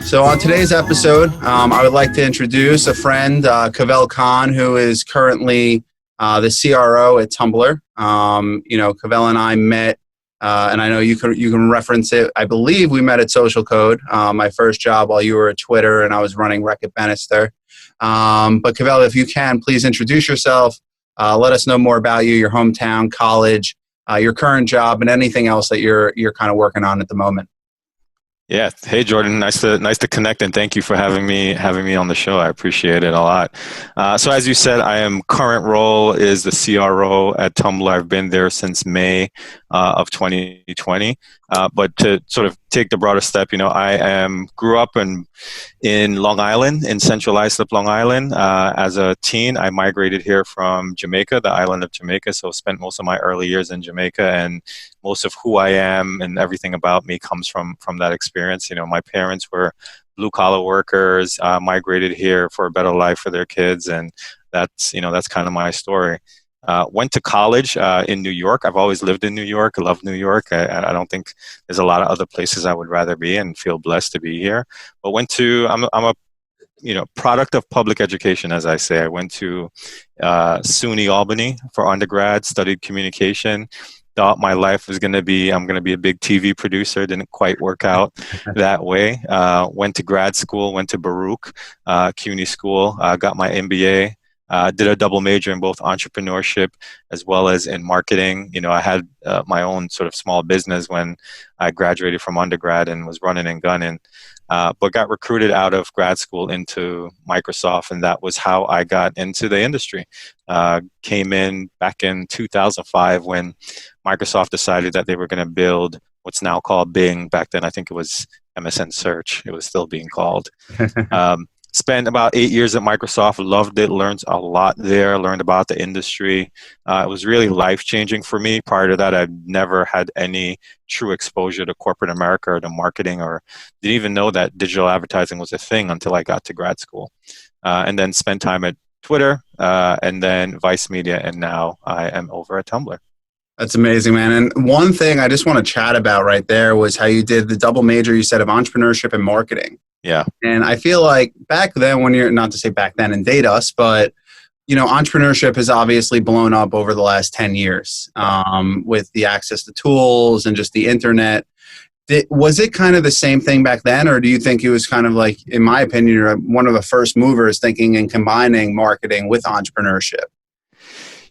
So on today's episode, I would like to introduce a friend, Cavel Khan, who is currently the CRO at Tumblr. Cavel and I met, and I know you can reference it. I believe we met at Social Code, my first job while you were at Twitter, and I was running Rec at Bannister. But Cavel, if you can, please introduce yourself. Let us know more about you, your hometown, college, your current job, and anything else that you're kind of working on at the moment. Yeah. Hey, Jordan. Nice to connect, and thank you for having me on the show. I appreciate it a lot. So as you said, current role is the CRO at Tumblr. I've been there since May of 2020. But to sort of take the broader step, grew up in Long Island, in central Islip, Long Island. As a teen, I migrated here from Jamaica, the island of Jamaica. So spent most of my early years in Jamaica, and most of who I am and everything about me comes from that experience. My parents were blue collar workers, migrated here for a better life for their kids, and that's kind of my story. Went to college in New York. I've always lived in New York. I love New York. I don't think there's a lot of other places I would rather be, and feel blessed to be here. But I'm a product of public education, as I say. I went to SUNY Albany for undergrad, studied communication. Thought my life was I'm going to be a big TV producer. Didn't quite work out that way. Went to grad school, went to Baruch CUNY School, got my MBA. Did a double major in both entrepreneurship as well as in marketing. I had my own sort of small business when I graduated from undergrad and was running and gunning, but got recruited out of grad school into Microsoft, and that was how I got into the industry. Came in back in 2005 when Microsoft decided that they were going to build what's now called Bing. Back then, I think it was MSN Search. It was still being called. Spent about 8 years at Microsoft, loved it, learned a lot there, learned about the industry. It was really life-changing for me. Prior to that, I'd never had any true exposure to corporate America or to marketing, or didn't even know that digital advertising was a thing until I got to grad school. And then spent time at Twitter, and then Vice Media, and now I am over at Tumblr. That's amazing, man. And one thing I just want to chat about right there was how you did the double major, you said, of entrepreneurship and marketing. Yeah. And I feel like back then, when you're, not to say back then and date us, but entrepreneurship has obviously blown up over the last 10 years with the access to tools and just the internet. Was it kind of the same thing back then, or do you think it was kind of like, in my opinion, you're one of the first movers thinking and combining marketing with entrepreneurship?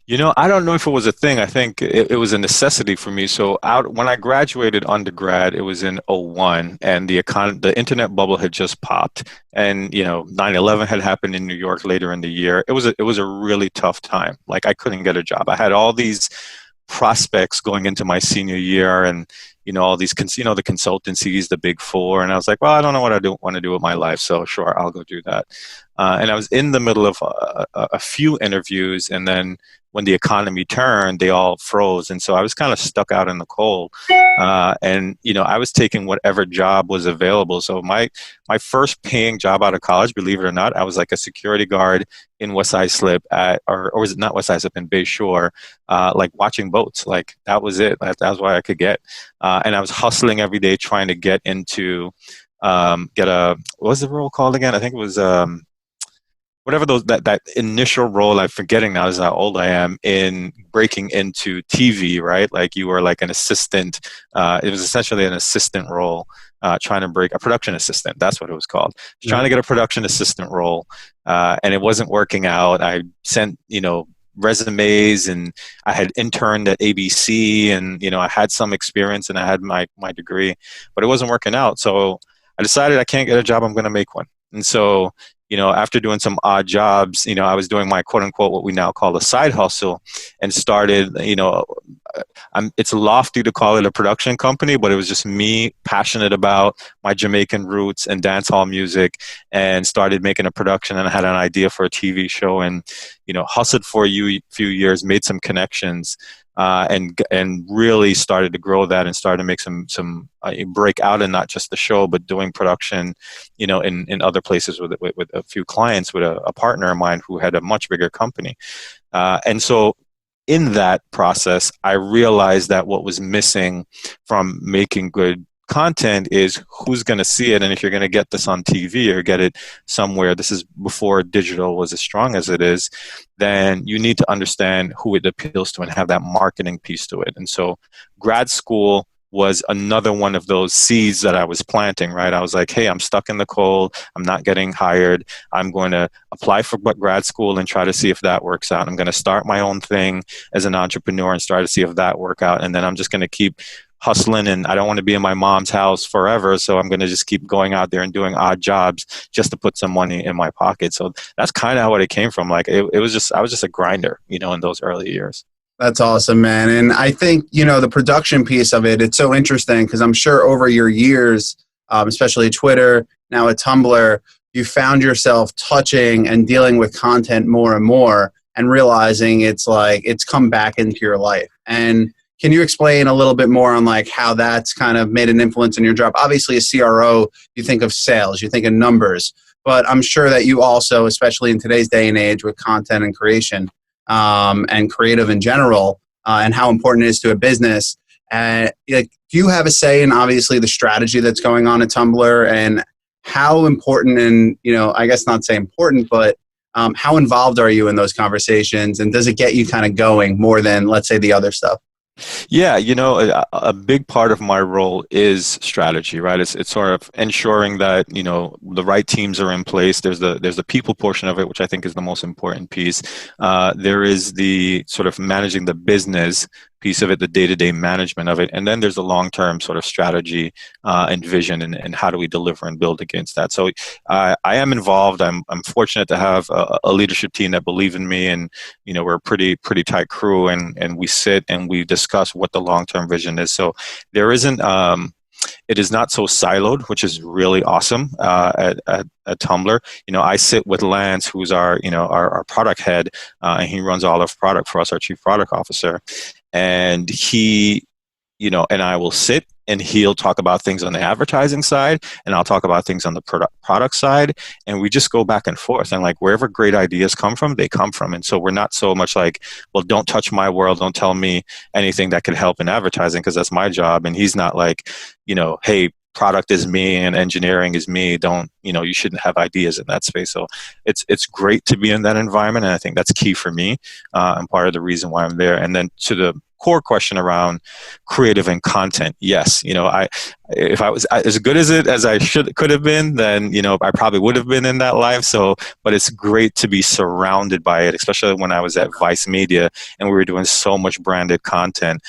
I don't know if it was a thing. I think it was a necessity for me. So when I graduated undergrad, it was in '01, and the internet bubble had just popped, and 9/11 had happened in New York later in the year. It was a really tough time. Like, I couldn't get a job. I had all these prospects going into my senior year, and all these the consultancies, the big four, and I was like, well, I don't know what I want to do with my life, so sure, I'll go do that. And I was in the middle of a few interviews, and then when the economy turned, they all froze, and so I was kind of stuck out in the cold. And I was taking whatever job was available. So my first paying job out of college, believe it or not, I was like a security guard in West Islip or was it not West Islip, in Bay Shore, like watching boats. Like, that was it. That was what I could get. And I was hustling every day trying to get into what was the role called again? I think it was whatever that initial role. I'm forgetting now, is how old I am, in breaking into TV, right? Like, you were like an assistant. It was essentially an assistant role, trying to break a production assistant. That's what it was called. Trying to get a production assistant role, and it wasn't working out. I sent, resumes, and I had interned at ABC, and I had some experience, and I had my degree, but it wasn't working out. So I decided I can't get a job, I'm going to make one. And so after doing some odd jobs, I was doing my quote unquote, what we now call a side hustle, and started, it's lofty to call it a production company, but it was just me passionate about my Jamaican roots and dancehall music, and started making a production, and I had an idea for a TV show, and, hustled for a few years, made some connections, and really started to grow that, and started to make some break out in not just the show, but doing production, in other places with a few clients, with a partner of mine who had a much bigger company. And so in that process, I realized that what was missing from making good content is who's going to see it. And if you're going to get this on TV or get it somewhere, this is before digital was as strong as it is, then you need to understand who it appeals to and have that marketing piece to it. And so grad school was another one of those seeds that I was planting, right? I was like, hey, I'm stuck in the cold. I'm not getting hired. I'm going to apply for grad school and try to see if that works out. I'm going to start my own thing as an entrepreneur and try to see if that works out. And then I'm just going to keep hustling, and I don't want to be in my mom's house forever. So I'm going to just keep going out there and doing odd jobs just to put some money in my pocket. So that's kind of how it came from. Like it was just, I was just a grinder, in those early years. That's awesome, man. And I think, the production piece of it, it's so interesting because I'm sure over your years, especially Twitter, now at Tumblr, you found yourself touching and dealing with content more and more and realizing it's come back into your life. And can you explain a little bit more on how that's kind of made an influence in your job? Obviously, a CRO, you think of sales, you think of numbers, but I'm sure that you also, especially in today's day and age with content and creation, and creative in general, and how important it is to a business. Do you have a say in obviously the strategy that's going on at Tumblr, and how important, and I guess not say important, but how involved are you in those conversations, and does it get you kind of going more than, let's say, the other stuff? Yeah, a big part of my role is strategy, right? It's sort of ensuring that, the right teams are in place. There's the people portion of it, which I think is the most important piece. There is the sort of managing the business piece of it, the day-to-day management of it. And then there's the long-term sort of strategy and vision, and how do we deliver and build against that. So I am involved. I'm fortunate to have a leadership team that believe in me, and we're a pretty tight crew, and we sit and we discuss what the long-term vision is. So there isn't it is not so siloed, which is really awesome at Tumblr. I sit with Lance, who's our product head, and he runs all of product for us, our chief product officer. And he, and I will sit, and he'll talk about things on the advertising side, and I'll talk about things on the product side. And we just go back and forth. And wherever great ideas come from, they come from. And so we're not so much like, well, don't touch my world. Don't tell me anything that could help in advertising, because that's my job. And he's not like, hey, product is me and engineering is me. Don't, you shouldn't have ideas in that space. So it's great to be in that environment. And I think that's key for me, and part of the reason why I'm there. And then to the core question around creative and content, yes, if I was as good as I could have been, then I probably would have been in that life. So, but it's great to be surrounded by it, especially when I was at Vice Media and we were doing so much branded content.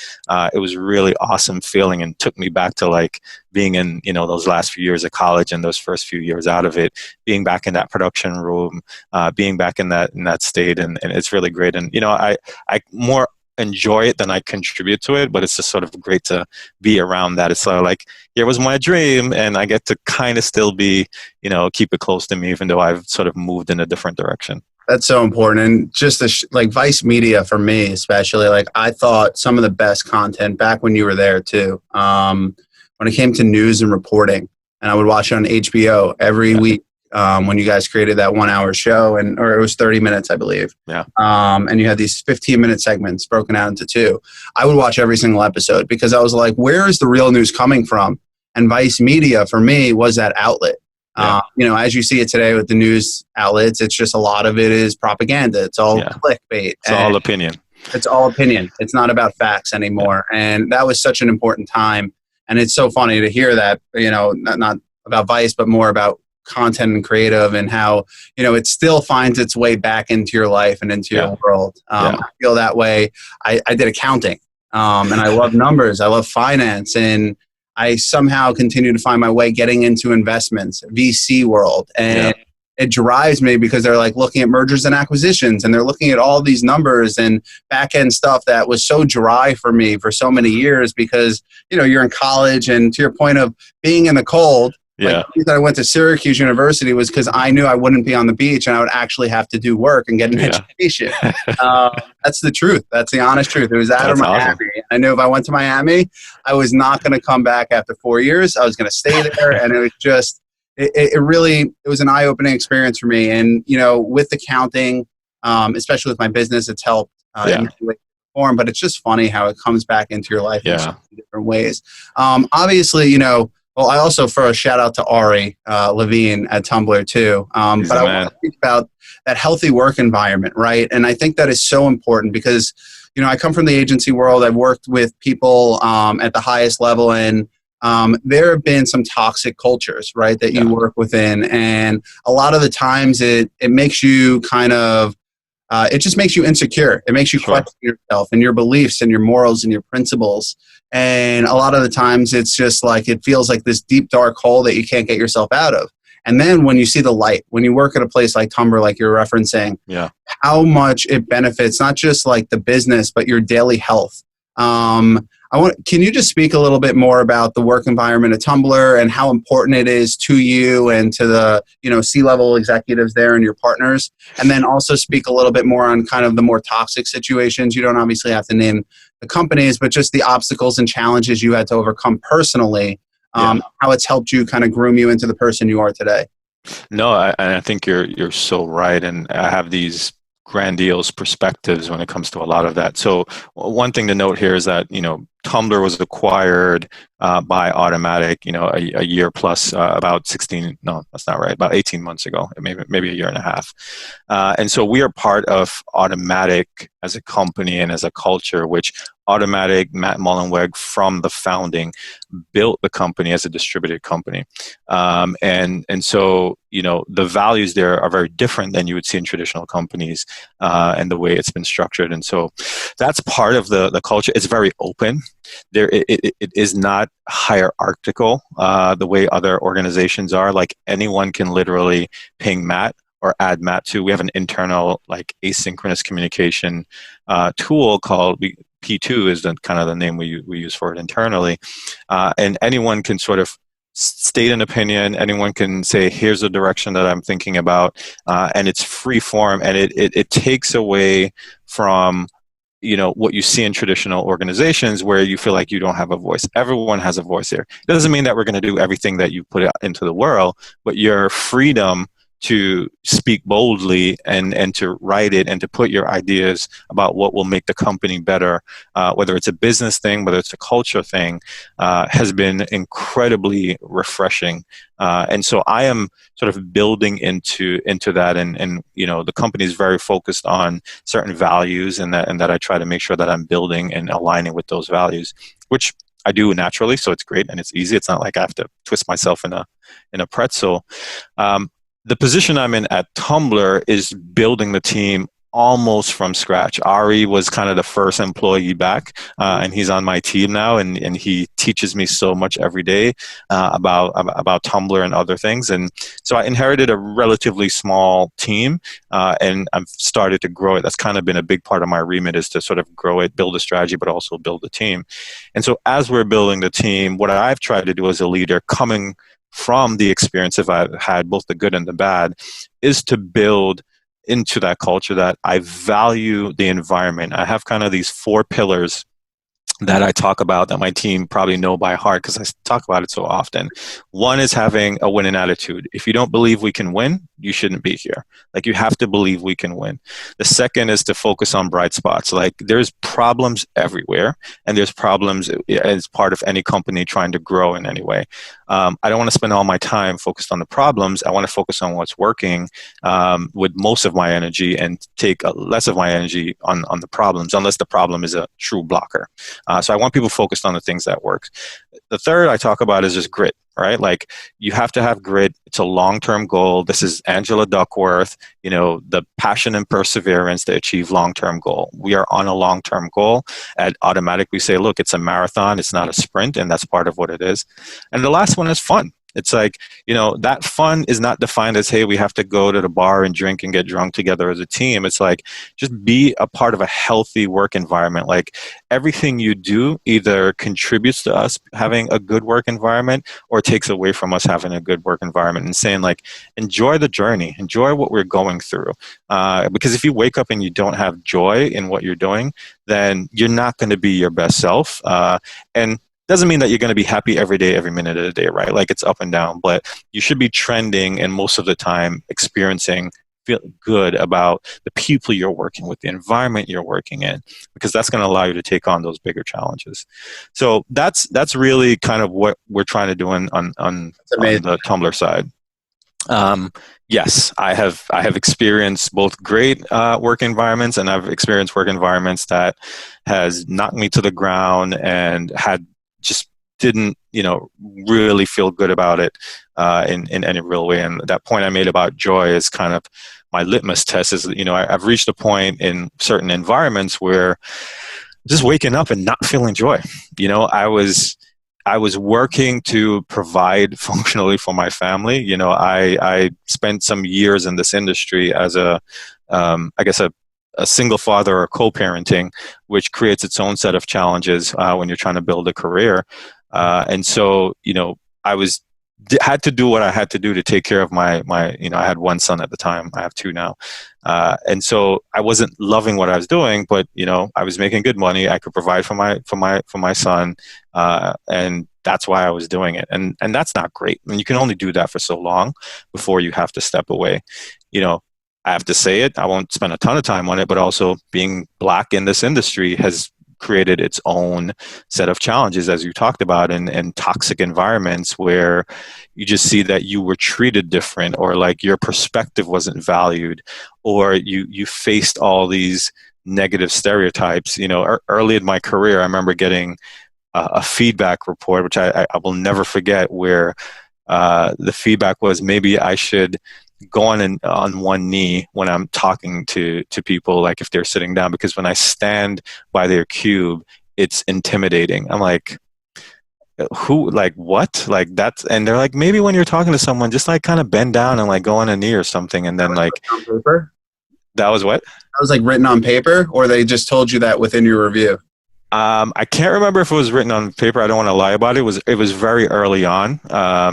It was really awesome feeling, and took me back to being in those last few years of college and those first few years out of it, being back in that production room, being back in that state, and it's really great. And I more enjoy it than I contribute to it, but it's just sort of great to be around that. It's sort of like, here was my dream, and I get to kind of still be, keep it close to me, even though I've sort of moved in a different direction. That's so important. And just Vice Media for me, especially, I thought some of the best content back when you were there too, when it came to news and reporting, and I would watch it on HBO every week. When you guys created that 1 hour show, or it was 30 minutes, I believe. Yeah. And you had these 15-minute segments broken out into two. I would watch every single episode because I was like, where is the real news coming from? And Vice Media for me was that outlet. Yeah. As you see it today with the news outlets, it's just a lot of it is propaganda. It's all clickbait. It's all opinion. It's all opinion. It's not about facts anymore. Yeah. And that was such an important time. And it's so funny to hear that, not about Vice, but more about content and creative, and how it still finds its way back into your life and into your world. I feel that way. I did accounting, and I love numbers. I love finance, and I somehow continue to find my way getting into investments, VC world, and it drives me because they're looking at mergers and acquisitions, and they're looking at all these numbers and back end stuff that was so dry for me for so many years because you're in college, and to your point of being in the cold. Yeah. The reason I went to Syracuse University was because I knew I wouldn't be on the beach, and I would actually have to do work and get an education. That's the truth. That's the honest truth. It was out of Miami. Awesome. I knew if I went to Miami, I was not going to come back after 4 years. I was going to stay there, and it was just, it was an eye-opening experience for me. And, with accounting, especially with my business, it's helped in form, but it's just funny how it comes back into your life in so Yeah. many different ways. Obviously, well, I also throw a shout out to Ari Levine at Tumblr too. He's But the I want man. to speak about that healthy work environment, right? And I think that is so important because, I come from the agency world. I've worked with people at the highest level, and there have been some toxic cultures, right, that you Yeah. work within. And a lot of the times it makes you kind of, it just makes you insecure. It makes you Sure. question yourself and your beliefs and your morals and your principles. And a lot of the times it's just like, it feels like this deep, dark hole that you can't get yourself out of. And then when you see the light, when you work at a place like Tumblr, like you're referencing, Yeah. how much it benefits, not just like the business, but your daily health. Can you just speak a little bit more about the work environment at Tumblr and how important it is to you and to the, C-level executives there and your partners? And then also speak a little bit more on kind of the more toxic situations. You don't obviously have to name the companies, but just the obstacles and challenges you had to overcome personally, Yeah. how it's helped you kind of groom you into the person you are today. No, I think you're so right, and I have these grandiose perspectives when it comes to a lot of that. So one thing to note here is that Tumblr was acquired by Automatic, a year plus, about 16. No, that's not right. About 18 months ago, maybe a year and a half. And so we are part of Automatic as a company and as a culture, which Automatic, Matt Mullenweg from the founding built the company as a distributed company. And so, the values there are very different than you would see in traditional companies and the way it's been structured. And so that's part of the culture. It's very open. It is not hierarchical the way other organizations are. Like anyone can literally ping Matt or add Matt to. We have an internal like asynchronous communication tool called P2 is kind of the name we use for it internally, and anyone can sort of state an opinion. Anyone can say, "Here's a direction that I'm thinking about," and it's free form, and it takes away from what you see in traditional organizations where you feel like you don't have a voice. Everyone has a voice here. It doesn't mean that we're going to do everything that you put out into the world, but your freedom to speak boldly and to write it and to put your ideas about what will make the company better, whether it's a business thing, whether it's a culture thing, has been incredibly refreshing. And so I am sort of building into that, and the company is very focused on certain values, and that I try to make sure that I'm building and aligning with those values, which I do naturally. So it's great and it's easy. It's not like I have to twist myself in a pretzel. The position I'm in at Tumblr is building the team almost from scratch. Ari was kind of the first employee back, and he's on my team now, and he teaches me so much every day about Tumblr and other things. And so I inherited a relatively small team, and I've started to grow it. That's kind of been a big part of my remit, is to sort of grow it, build a strategy, but also build a team. And so as we're building the team, what I've tried to do as a leader, coming from the experience I've had, both the good and the bad, is to build into that culture that I value the environment. I have kind of these 4 pillars that I talk about that my team probably know by heart because I talk about it so often. One is having a winning attitude. If you don't believe we can win, you shouldn't be here. Like, you have to believe we can win. The second is to focus on bright spots. Like, there's problems everywhere, and there's problems as part of any company trying to grow in any way. I don't want to spend all my time focused on the problems. I want to focus on what's working with most of my energy, and take less of my energy on the problems, unless the problem is a true blocker. So I want people focused on the things that work. The third I talk about is just grit, right? Like, you have to have grit. It's a long-term goal. This is Angela Duckworth, the passion and perseverance to achieve long-term goal. We are on a long-term goal. At Automatic, we say, look, it's a marathon. It's not a sprint, and that's part of what it is. And the last one is fun. It's like, that fun is not defined as, hey, we have to go to the bar and drink and get drunk together as a team. It's like, just be a part of a healthy work environment. Like, everything you do either contributes to us having a good work environment or takes away from us having a good work environment, and saying, like, enjoy the journey, enjoy what we're going through. Because if you wake up and you don't have joy in what you're doing, then you're not going to be your best self. And doesn't mean that you're going to be happy every day, every minute of the day, right? Like, it's up and down, but you should be trending, and most of the time experiencing feel good about the people you're working with, the environment you're working in, because that's going to allow you to take on those bigger challenges. So that's really kind of what we're trying to do on the Tumblr side. Yes, I have experienced both great work environments, and I've experienced work environments that has knocked me to the ground and had just didn't really feel good about it in any real way. And that point I made about joy is kind of my litmus test. Is I've reached a point in certain environments where just waking up and not feeling joy. I was working to provide functionally for my family. I spent some years in this industry as I guess a single father or co-parenting, which creates its own set of challenges when you're trying to build a career. And so, had to do what I had to do to take care of my I had one son at the time. I have two now. And so I wasn't loving what I was doing, but I was making good money. I could provide for my son, and that's why I was doing it. And that's not great. I mean, you can only do that for so long before you have to step away. I have to say it. I won't spend a ton of time on it, but also being Black in this industry has created its own set of challenges, as you talked about, in toxic environments where you just see that you were treated different, or like your perspective wasn't valued, or you faced all these negative stereotypes. Early in my career, I remember getting a feedback report, which I will never forget, where the feedback was maybe I should go on one knee when I'm talking to people, like if they're sitting down, because when I stand by their cube, it's intimidating. I'm like, who, like, what? Like that's, and they're like, maybe when you're talking to someone, just like kind of bend down and like go on a knee or something. And then like, on paper? That was what? That was like written on paper, or they just told you that within your review? I can't remember if it was written on paper. I don't want to lie about it. It was very early on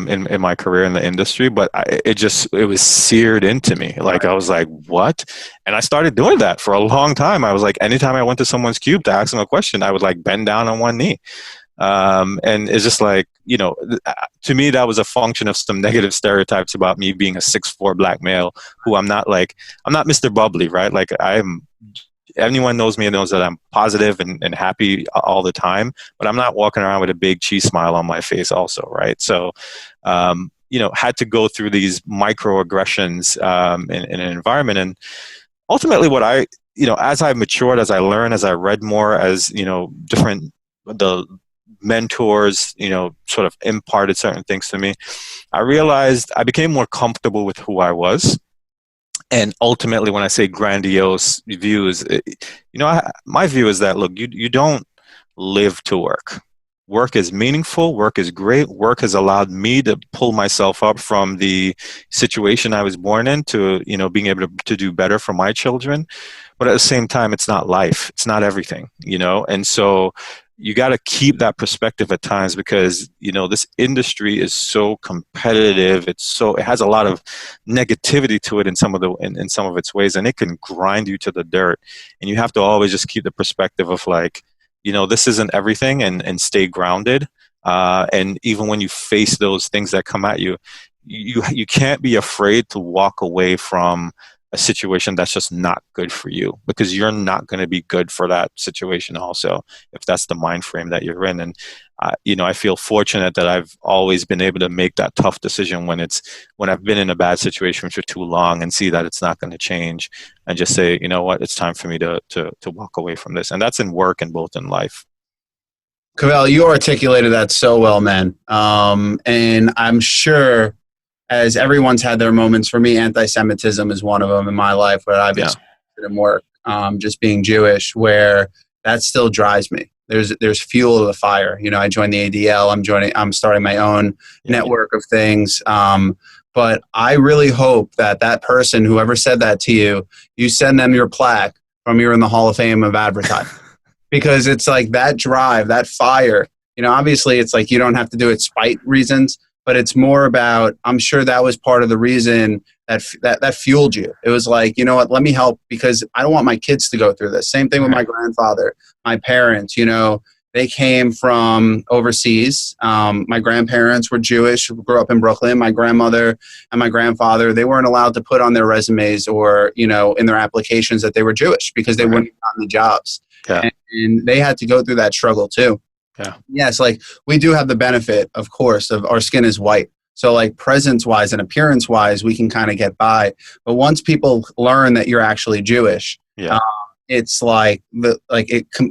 in my career in the industry, but it was seared into me. Like I was like, what? And I started doing that for a long time. I was like, anytime I went to someone's cube to ask them a question, I would like bend down on one knee. And it's just like, to me, that was a function of some negative stereotypes about me being a 6'4" Black male who I'm not Mr. Bubbly, right? Like anyone knows me and knows that I'm positive and happy all the time, but I'm not walking around with a big cheese smile on my face also, right? So, had to go through these microaggressions in an environment. And ultimately what as I matured, as I learned, as I read more, as, the mentors, sort of imparted certain things to me, I realized I became more comfortable with who I was. And ultimately, when I say grandiose views, my view is that, look, you don't live to work. Work is meaningful. Work is great. Work has allowed me to pull myself up from the situation I was born in to, being able to do better for my children. But at the same time, it's not life. It's not everything, And so you got to keep that perspective at times, because this industry is so competitive. It has a lot of negativity to it in some of its ways, and it can grind you to the dirt. And you have to always just keep the perspective of like, this isn't everything, and stay grounded. And even when you face those things that come at you, you can't be afraid to walk away from a situation that's just not good for you, because you're not going to be good for that situation also, if that's the mind frame that you're in. And I feel fortunate that I've always been able to make that tough decision when I've been in a bad situation for too long and see that it's not going to change, and just say, you know what, it's time for me to walk away from this. And that's in work and both in life. Cavel, you articulated that so well, man. And I'm sure, as everyone's had their moments, for me, anti-Semitism is one of them in my life, where I've experienced it in work, just being Jewish, where that still drives me. There's fuel to the fire. I joined the ADL. I'm starting my own network of things. But I really hope that person, whoever said that to you, you send them your plaque from you're in the Hall of Fame of advertising. Because it's like that drive, that fire, obviously it's like you don't have to do it spite reasons, but it's more about, I'm sure that was part of the reason that fueled you. It was like, you know what, let me help, because I don't want my kids to go through this. Same thing with my grandfather, my parents, They came from overseas. My grandparents were Jewish, grew up in Brooklyn. My grandmother and my grandfather, they weren't allowed to put on their resumes or, in their applications that they were Jewish because they wouldn't have gotten the jobs. Yeah. And they had to go through that struggle too. Yeah. Yes, like we do have the benefit, of course, of our skin is white. So like presence wise and appearance wise, we can kind of get by. But once people learn that you're actually Jewish, Yeah. it's like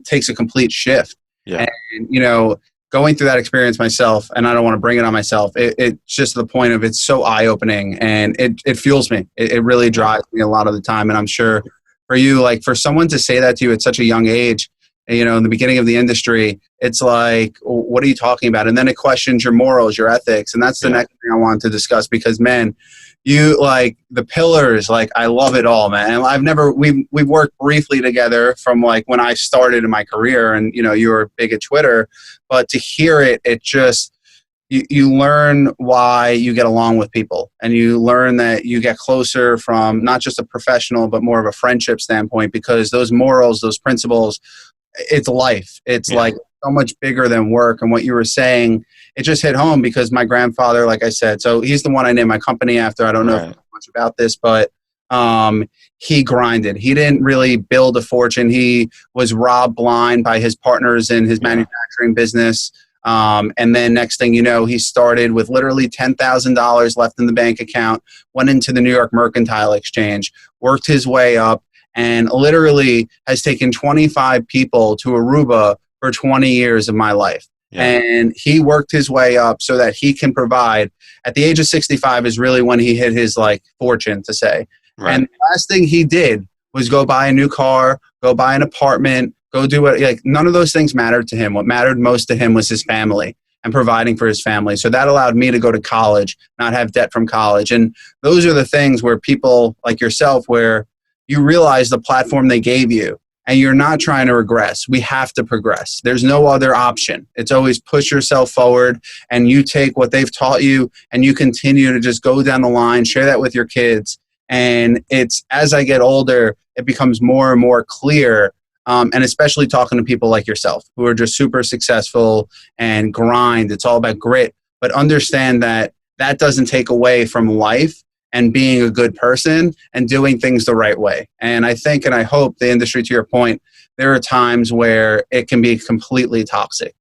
takes a complete shift. Yeah. And, going through that experience myself, and I don't want to bring it on myself, it's just the point of it's so eye-opening, and it fuels me. It really drives me a lot of the time. And I'm sure for you, like for someone to say that to you at such a young age, in the beginning of the industry, it's like, what are you talking about? And then it questions your morals, your ethics. And that's the next thing I wanted to discuss because, man, you like the pillars, like I love it all, man. And we've worked briefly together from like when I started in my career and, you were big at Twitter, but to hear it just, you learn why you get along with people, and you learn that you get closer from not just a professional, but more of a friendship standpoint, because those morals, those principles, it's life. It's like so much bigger than work. And what you were saying, it just hit home because my grandfather, like I said, so he's the one I named my company after. I don't know much about this, but he grinded. He didn't really build a fortune. He was robbed blind by his partners in his manufacturing business. And then next thing you know, he started with literally $10,000 left in the bank account, went into the New York Mercantile Exchange, worked his way up, and literally has taken 25 people to Aruba for 20 years of my life. Yeah. And he worked his way up so that he can provide. At the age of 65 is really when he hit his like fortune, to say. Right. And the last thing he did was go buy a new car, go buy an apartment, go do what, like none of those things mattered to him. What mattered most to him was his family and providing for his family. So that allowed me to go to college, not have debt from college. And those are the things where people like yourself, where you realize the platform they gave you and you're not trying to regress. We have to progress. There's no other option. It's always push yourself forward, and you take what they've taught you and you continue to just go down the line, share that with your kids. And it's, as I get older, it becomes more and more clear. And especially talking to people like yourself who are just super successful and grind. It's all about grit, but understand that that doesn't take away from life and being a good person and doing things the right way. And I think, and I hope the industry, to your point, there are times where it can be completely toxic,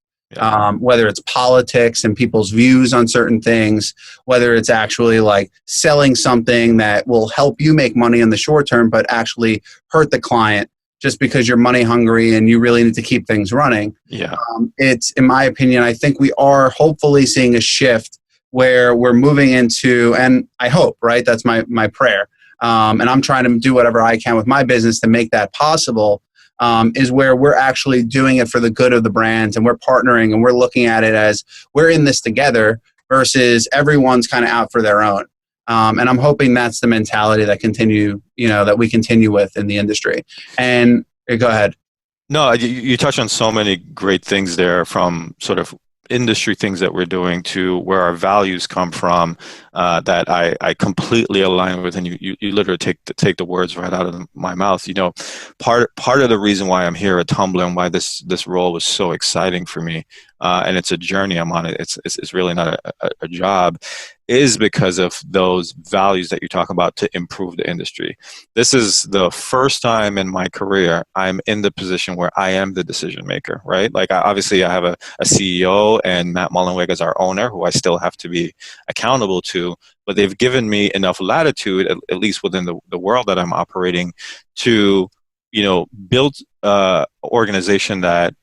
whether it's politics and people's views on certain things, whether it's actually like selling something that will help you make money in the short term, but actually hurt the client just because you're money hungry and you really need to keep things running. Yeah. It's, in my opinion, I think we are hopefully seeing a shift where we're moving into, and I hope, right? That's my prayer. And I'm trying to do whatever I can with my business to make that possible, is where we're actually doing it for the good of the brands, and we're partnering and we're looking at it as we're in this together versus everyone's kind of out for their own. And I'm hoping that's the mentality that that we continue with in the industry. And go ahead. No, you touch on so many great things there, from sort of industry things that we're doing to where our values come from, that I completely align with, and you literally take the words right out of my mouth. Part of the reason why I'm here at Tumblr and why this role was so exciting for me, and it's a journey I'm on. It's really not a job, is because of those values that you talk about to improve the industry. This is the first time in my career I'm in the position where I am the decision maker, right? Like obviously I have a CEO and Matt Mullenweg as our owner, who I still have to be accountable to, but they've given me enough latitude, at least within the world that I'm operating, to, build an organization that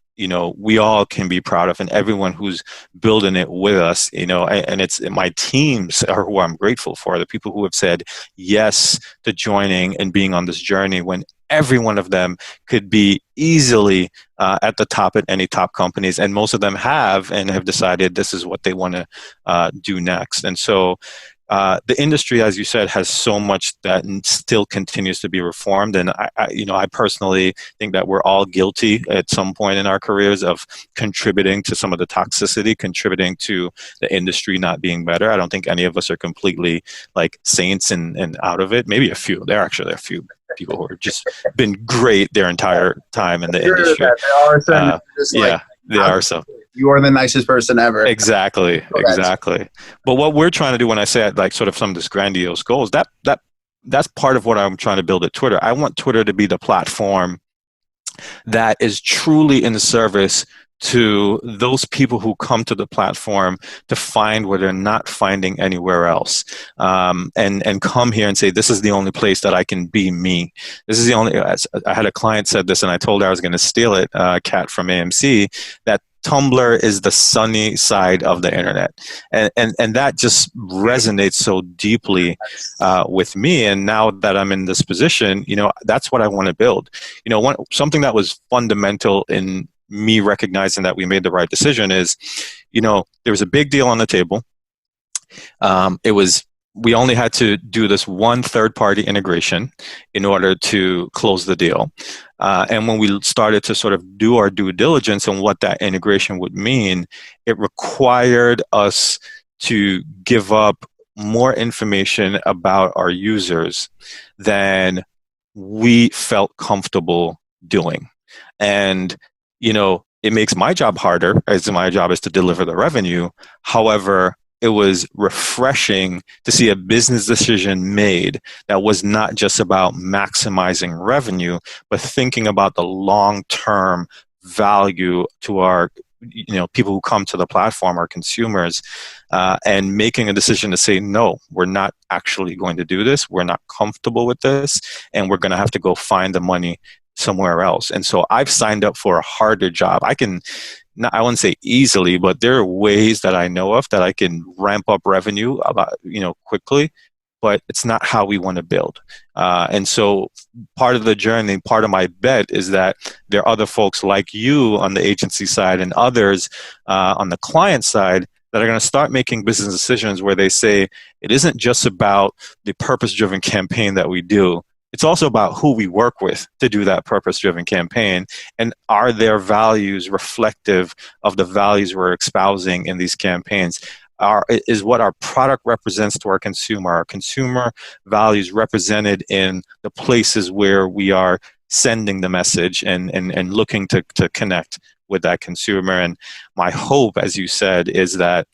we all can be proud of, and everyone who's building it with us, and it's my teams are who I'm grateful for, the people who have said yes to joining and being on this journey, when every one of them could be easily at the top at any top companies, and most of them have decided this is what they want to do next. And so the industry, as you said, has so much that still continues to be reformed. And I personally think that we're all guilty at some point in our careers of contributing to some of the toxicity, contributing to the industry not being better. I don't think any of us are completely like saints and out of it. Maybe a few. There are actually a few people who have just been great their entire time in the industry. They are so. You are the nicest person ever. Exactly, exactly. But what we're trying to do when I say like sort of some of this grandiose goals, that's part of what I'm trying to build at Twitter. I want Twitter to be the platform that is truly in service to those people who come to the platform to find what they're not finding anywhere else, and come here and say, this is the only place that I can be me. This is the only. I had a client said this, and I told her I was going to steal it, Kat from AMC, that Tumblr is the sunny side of the internet, and that just resonates so deeply with me. And now that I'm in this position, that's what I want to build. Something that was fundamental in me recognizing that we made the right decision is, there was a big deal on the table. We only had to do this one third-party integration in order to close the deal. And when we started to sort of do our due diligence on what that integration would mean, it required us to give up more information about our users than we felt comfortable doing. And, it makes my job harder, as my job is to deliver the revenue. However, it was refreshing to see a business decision made that was not just about maximizing revenue, but thinking about the long-term value to our, people who come to the platform, our consumers, and making a decision to say, no, we're not actually going to do this. We're not comfortable with this, and we're going to have to go find the money somewhere else. And so I've signed up for a harder job. I wouldn't say easily, but there are ways that I know of that I can ramp up revenue quickly, but it's not how we want to build. And so part of the journey, part of my bet is that there are other folks like you on the agency side and others on the client side that are going to start making business decisions where they say, it isn't just about the purpose-driven campaign that we do. It's also about who we work with to do that purpose-driven campaign, and are their values reflective of the values we're espousing in these campaigns? Is what our product represents to our consumer values represented in the places where we are sending the message and looking to connect with that consumer? And my hope, as you said, is that,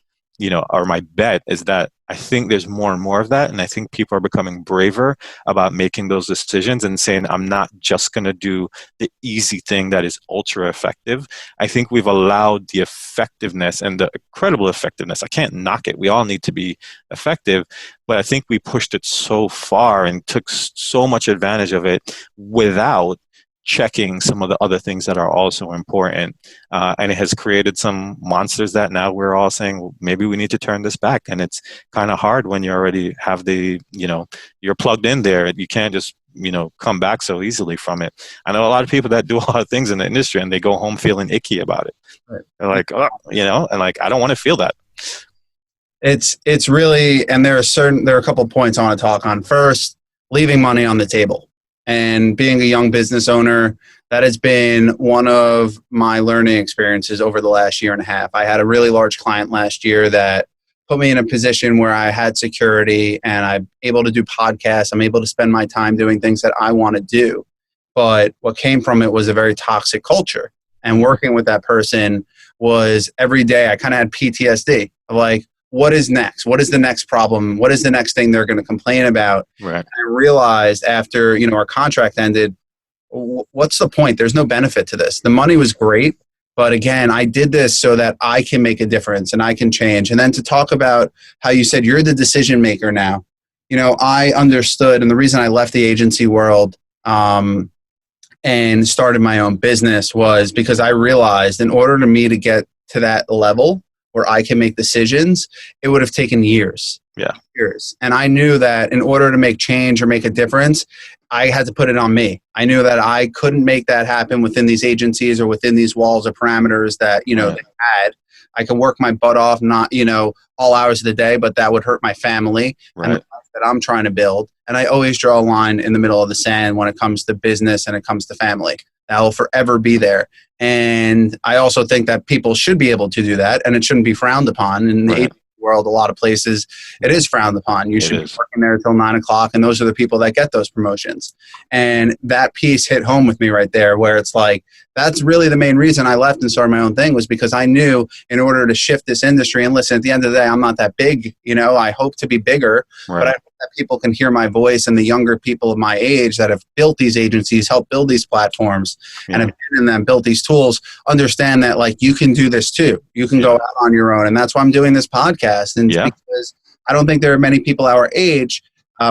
or my bet is that I think there's more and more of that. And I think people are becoming braver about making those decisions and saying, I'm not just going to do the easy thing that is ultra effective. I think we've allowed the effectiveness and the incredible effectiveness. I can't knock it. We all need to be effective. But I think we pushed it so far and took so much advantage of it without checking some of the other things that are also important. And it has created some monsters that now we're all saying, well, maybe we need to turn this back. And it's kind of hard when you already have you're plugged in there. You can't just, come back so easily from it. I know a lot of people that do a lot of things in the industry and they go home feeling icky about it. Right. They're like, and like, I don't want to feel that. It's really, and there are a couple of points I want to talk on. First, leaving money on the table. And being a young business owner, that has been one of my learning experiences over the last year and a half. I had a really large client last year that put me in a position where I had security and I'm able to do podcasts. I'm able to spend my time doing things that I want to do. But what came from it was a very toxic culture. And working with that person was every day I kind of had PTSD of like, what is next? What is the next problem? What is the next thing they're going to complain about? Right. And I realized after, our contract ended, what's the point? There's no benefit to this. The money was great, but again, I did this so that I can make a difference and I can change. And then to talk about how you said you're the decision maker now, I understood, and the reason I left the agency world and started my own business was because I realized in order for me to get to that level where I can make decisions, it would have taken years. Yeah. Years. And I knew that in order to make change or make a difference, I had to put it on me. I knew that I couldn't make that happen within these agencies or within these walls or parameters that, they had. I could work my butt off, not, all hours of the day, but that would hurt my family and the life that I'm trying to build. And I always draw a line in the middle of the sand when it comes to business and it comes to family. That will forever be there. And I also think that people should be able to do that, and it shouldn't be frowned upon. In the world, a lot of places, it is frowned upon. You It should be is. working there till 9 o'clock, and those are the people that get those promotions. And that piece hit home with me right there, where it's like, that's really the main reason I left and started my own thing, was because I knew in order to shift this industry, and listen, at the end of the day, I'm not that big, I hope to be bigger, but I Right. hope that people can hear my voice, and the younger people of my age that have built these agencies, helped build these platforms, and Yeah. have been in them, built these tools, understand that like you can do this too. You can go Yeah. out on your own. And that's why I'm doing this podcast. And it's Yeah. because I don't think there are many people our age,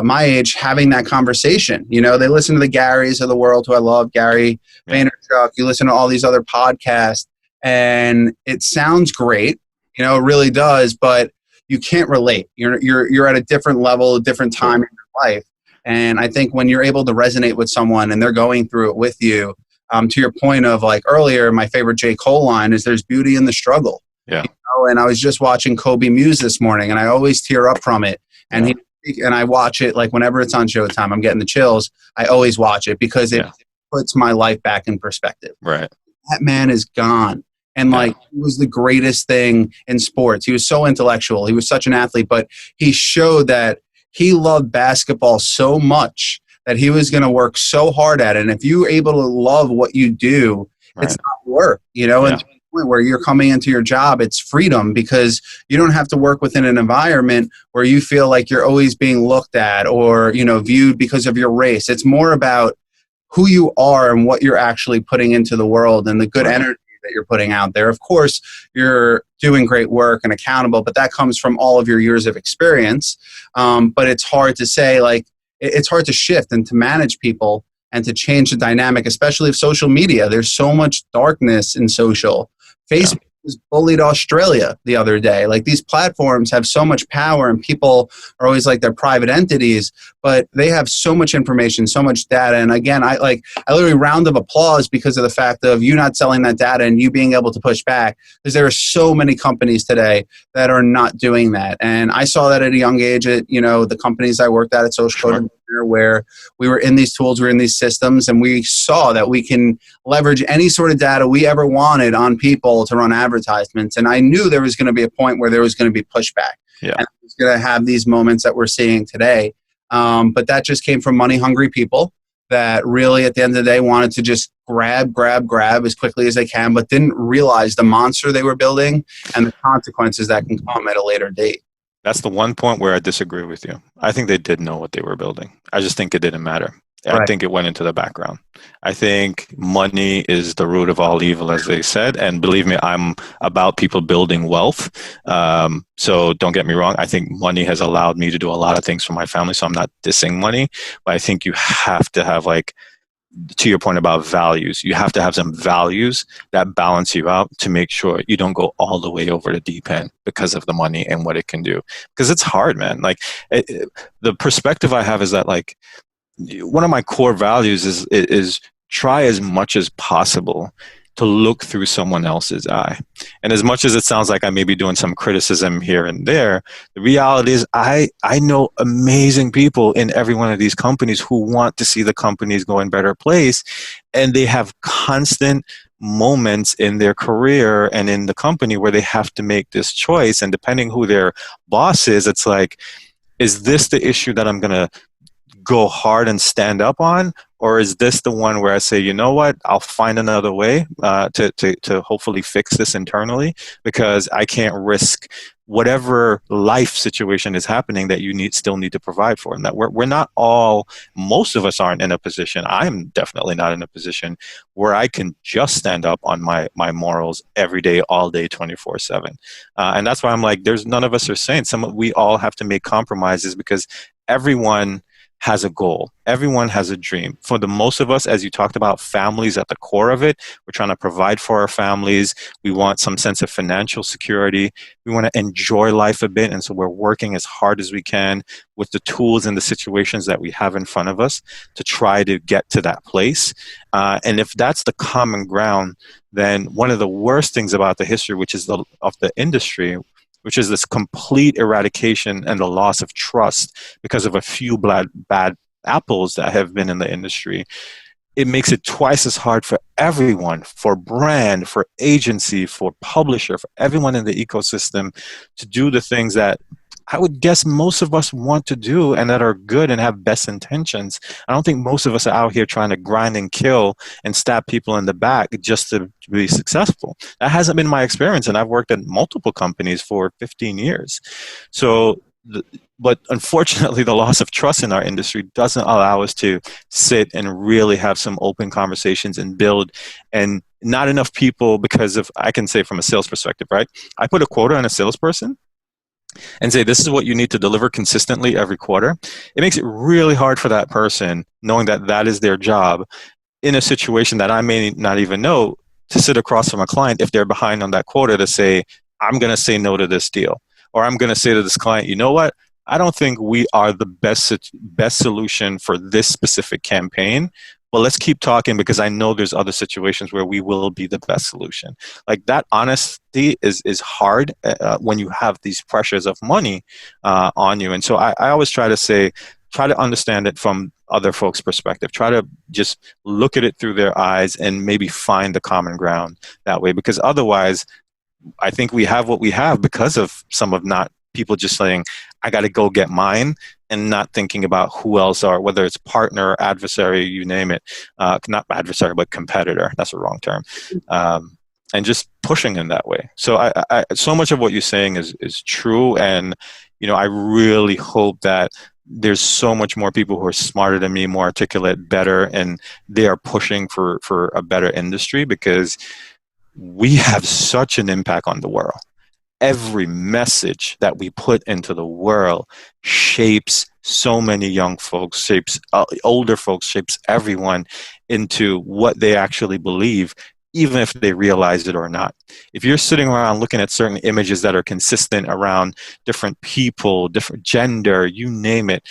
my age, having that conversation. They listen to the Garys of the world, who I love, Gary Yeah. Vaynerchuk. You listen to all these other podcasts, and it sounds great. It really does, but you can't relate. You're at a different level, a different time True. in your life. And I think when you're able to resonate with someone and they're going through it with you, to your point of like earlier, my favorite J. Cole line is "There's beauty in the struggle." Yeah. And I was just watching Kobe Muse this morning, and I always tear up from it. And Yeah. and I watch it like whenever it's on Showtime, I'm getting the chills. I always watch it because it Yeah. puts my life back in perspective. Right. That man is gone. And Yeah. like, he was the greatest thing in sports. He was so intellectual. He was such an athlete, but he showed that he loved basketball so much that he was going to work so hard at it. And if you're able to love what you do, Right. it's not work, Yeah. and to the point where you're coming into your job, it's freedom, because you don't have to work within an environment where you feel like you're always being looked at or, viewed because of your race. It's more about who you are and what you're actually putting into the world and the good Right. energy that you're putting out there. Of course, you're doing great work and accountable, but that comes from all of your years of experience. But it's hard to say, like, it's hard to shift and to manage people and to change the dynamic, especially of social media. There's so much darkness in social. Yeah. Facebook just bullied Australia the other day. Like, these platforms have so much power, and people are always like they're private entities, but they have so much information, so much data. And again, I literally round of applause because of the fact of you not selling that data and you being able to push back, because there are so many companies today that are not doing that. And I saw that at a young age at, the companies I worked at Social Sure. Code, where we were in these tools, we were in these systems, and we saw that we can leverage any sort of data we ever wanted on people to run advertisements. And I knew there was going to be a point where there was going to be pushback. Yeah. And it was going to have these moments that we're seeing today. But that just came from money-hungry people that really, at the end of the day, wanted to just grab as quickly as they can, but didn't realize the monster they were building and the consequences that can come at a later date. That's the one point where I disagree with you. I think they did know what they were building. I just think it didn't matter. I Right. think it went into the background. I think money is the root of all evil, as they said. And believe me, I'm about people building wealth. So don't get me wrong. I think money has allowed me to do a lot of things for my family. So I'm not dissing money, but I think you have to have, like, to your point about values, you have to have some values that balance you out to make sure you don't go all the way over the deep end because of the money and what it can do. Because it's hard, man. Like, the perspective I have is that, like, one of my core values is try as much as possible to look through someone else's eye. And as much as it sounds like I may be doing some criticism here and there, the reality is I know amazing people in every one of these companies who want to see the companies go in a better place. And they have constant moments in their career and in the company where they have to make this choice. And depending who their boss is it's is this the issue that I'm going to go hard and stand up on, or is this the one where I say, you know what, I'll find another way to hopefully fix this internally, because I can't risk whatever life situation is happening that you still need to provide for. And that we're not all, most of us aren't in a position, I'm definitely not in a position where I can just stand up on my morals every day, all day, 24/7. And that's why I'm like, there's none of us are saints. We all have to make compromises, because everyone has a goal. Everyone has a dream. For the most of us, as you talked about, families at the core of it. We're trying to provide for our families. We want some sense of financial security. We want to enjoy life a bit. And so we're working as hard as we can with the tools and the situations that we have in front of us to try to get to that place. And if that's the common ground, then one of the worst things about the history, which is of the industry, which is this complete eradication and the loss of trust because of a few bad apples that have been in the industry. it makes it twice as hard for everyone, for brand, for agency, for publisher, for everyone in the ecosystem to do the things that I would guess most of us want to do and that are good and have best intentions. I don't think most of us are out here trying to grind and kill and stab people in the back just to be successful. That hasn't been my experience, and I've worked at multiple companies for 15 years. So, but unfortunately, the loss of trust in our industry doesn't allow us to sit and really have some open conversations and build. And not enough people, because of, I can say from a sales perspective, right? I put a quota on a salesperson and say, this is what you need to deliver consistently every quarter. It makes it really hard for that person, knowing that that is their job, in a situation that I may not even know, to sit across from a client if they're behind on that quota, to say, I'm going to say no to this deal. Or I'm going to say to this client, you know what? I don't think we are the best solution for this specific campaign. But let's keep talking, because I know there's other situations where we will be the best solution. Like, that honesty is hard when you have these pressures of money on you. And so I always try to say, try to understand it from other folks' perspective. Try to just look at it through their eyes and maybe find the common ground that way. Because otherwise, I think we have what we have because of some of not people just saying, I got to go get mine, and not thinking about who else are, whether it's partner, adversary, you name it. Not adversary, but competitor. That's a wrong term. And just pushing in that way. So I so much of what you're saying is true. And, you know, I really hope that there's so much more people who are smarter than me, more articulate, better, and they are pushing for a better industry, because we have such an impact on the world. Every message that we put into the world shapes so many young folks, shapes older folks, shapes everyone into what they actually believe, even if they realize it or not. If you're sitting around looking at certain images that are consistent around different people, different gender, you name it,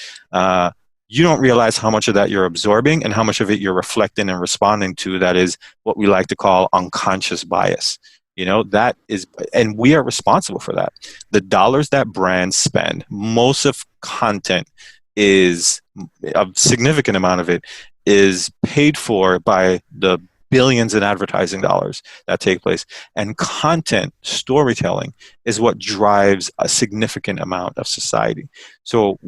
you don't realize how much of that you're absorbing and how much of it you're reflecting and responding to. That is what we like to call unconscious bias. You know, that is, and we are responsible for that. The dollars that brands spend, most of content is, a significant amount of it is paid for by the billions in advertising dollars that take place. And content, storytelling, is what drives a significant amount of society. So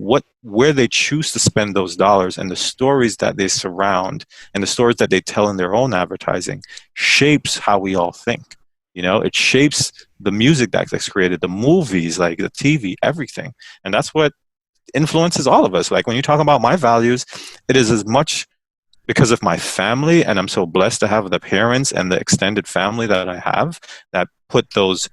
where they choose to spend those dollars, and the stories that they surround, and the stories that they tell in their own advertising, shapes how we all think. You know, it shapes the music that's created, the movies, like the TV, everything. And that's what influences all of us. Like, when you talk about my values, it is as much because of my family, and I'm so blessed to have the parents and the extended family that I have that put those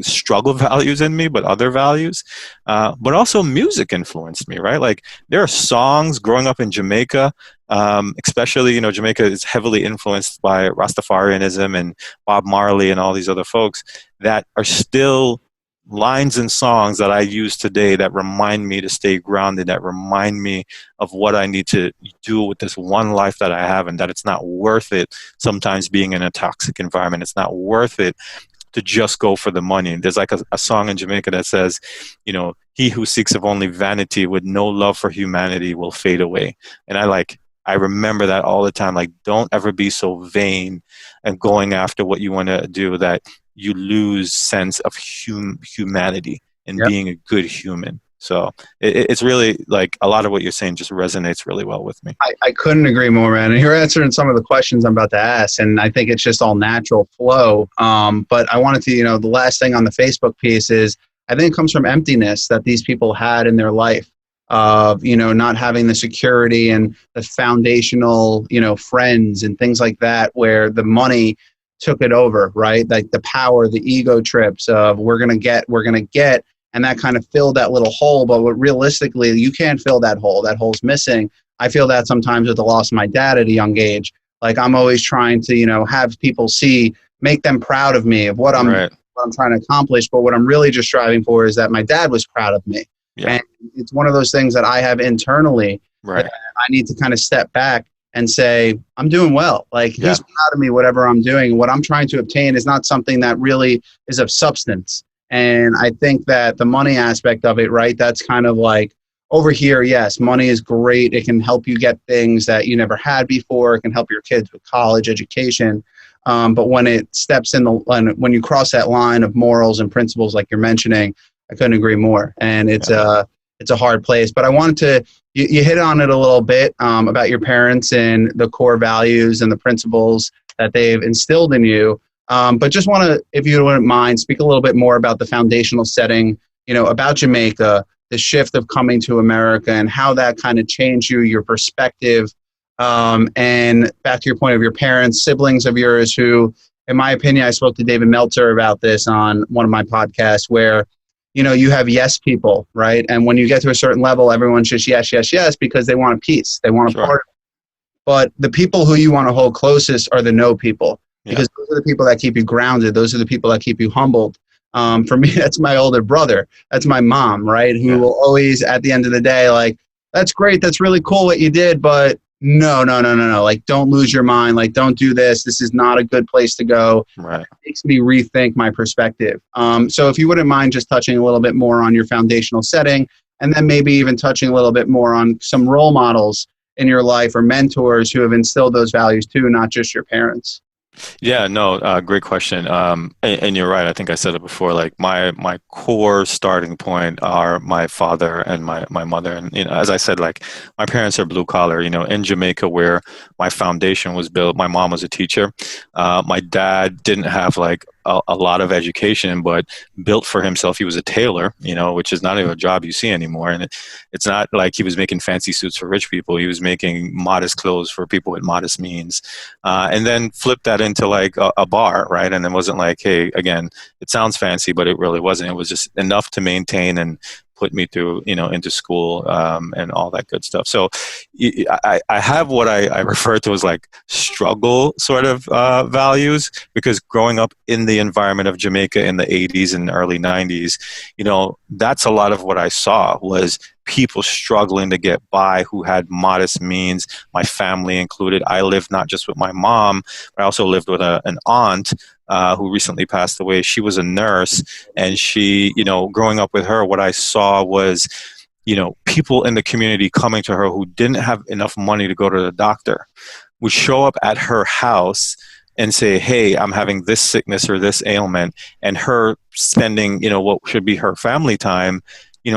struggle values in me, but other values. But also music influenced me, right? Like, there are songs growing up in Jamaica, especially, you know, Jamaica is heavily influenced by Rastafarianism and Bob Marley and all these other folks, that are still lines and songs that I use today that remind me to stay grounded, that remind me of what I need to do with this one life that I have, and that it's not worth it sometimes being in a toxic environment. It's not worth it to just go for the money. There's like a song in Jamaica that says, you know, he who seeks of only vanity with no love for humanity will fade away. And I remember that all the time. Like, don't ever be so vain and going after what you want to do that you lose sense of humanity and Yep. being a good human. So it's really, like, a lot of what you're saying just resonates really well with me. I couldn't agree more, man. And you're answering some of the questions I'm about to ask, and I think it's just all natural flow. But I wanted to, you know, the last thing on the Facebook piece is, I think it comes from emptiness that these people had in their life, of, you know, not having the security and the foundational, you know, friends and things like that, where the money took it over, right? Like the power, the ego trips of we're going to get, and that kind of filled that little hole. But what realistically, you can't fill that hole. That hole's missing. I feel that sometimes with the loss of my dad at a young age. Like, I'm always trying to, you know, have people make them proud of me, of what I'm trying to accomplish. But what I'm really just striving for is that my dad was proud of me. Yeah. And it's one of those things that I have internally. Right. I need to kind of step back and say, I'm doing well. Like, he's proud of me, whatever I'm doing. What I'm trying to obtain is not something that really is of substance. And I think that the money aspect of it, right, that's kind of like, over here, yes, money is great. It can help you get things that you never had before. It can help your kids with college education. But when it steps in when you cross that line of morals and principles, like you're mentioning, I couldn't agree more. And it's a hard place. But I wanted to, you hit on it a little bit about your parents and the core values and the principles that they've instilled in you. But just want to, if you wouldn't mind, speak a little bit more about the foundational setting, about Jamaica, the shift of coming to America and how that kind of changed you, your perspective. And back to your point of your parents, siblings of yours who, in my opinion, I spoke to David Meltzer about this on one of my podcasts where, you have yes people, right? And when you get to a certain level, everyone's just yes, yes, yes, because they want a piece. They want a part. But the people who you want to hold closest are the no people, because those are the people that keep you grounded. Those are the people that keep you humbled. For me, that's my older brother. That's my mom, right? Who will always, at the end of the day, like, that's great. That's really cool what you did, but no. Like, don't lose your mind. Like, don't do this. This is not a good place to go. Right. It makes me rethink my perspective. So if you wouldn't mind just touching a little bit more on your foundational setting, and then maybe even touching a little bit more on some role models in your life or mentors who have instilled those values too, not just your parents. Yeah, no, great question. And you're right. I think I said it before. Like my core starting point are my father and my mother. And as I said, like my parents are blue collar. In Jamaica, where my foundation was built, my mom was a teacher. My dad didn't have like a lot of education, but built for himself. He was a tailor, which is not even a job you see anymore. And it's not like he was making fancy suits for rich people. He was making modest clothes for people with modest means, and then flipped that into like a bar, right? And it wasn't like, hey, again, it sounds fancy, but it really wasn't. It was just enough to maintain and put me through, into school and all that good stuff. So I have what I refer to as like struggle sort of values, because growing up in the environment of Jamaica in the 80s and early 90s, that's a lot of what I saw was people struggling to get by who had modest means, my family included. I lived not just with my mom, but I also lived with an aunt who recently passed away. She was a nurse, and she, growing up with her, what I saw was, people in the community coming to her who didn't have enough money to go to the doctor would show up at her house and say, hey, I'm having this sickness or this ailment, and her spending, what should be her family time,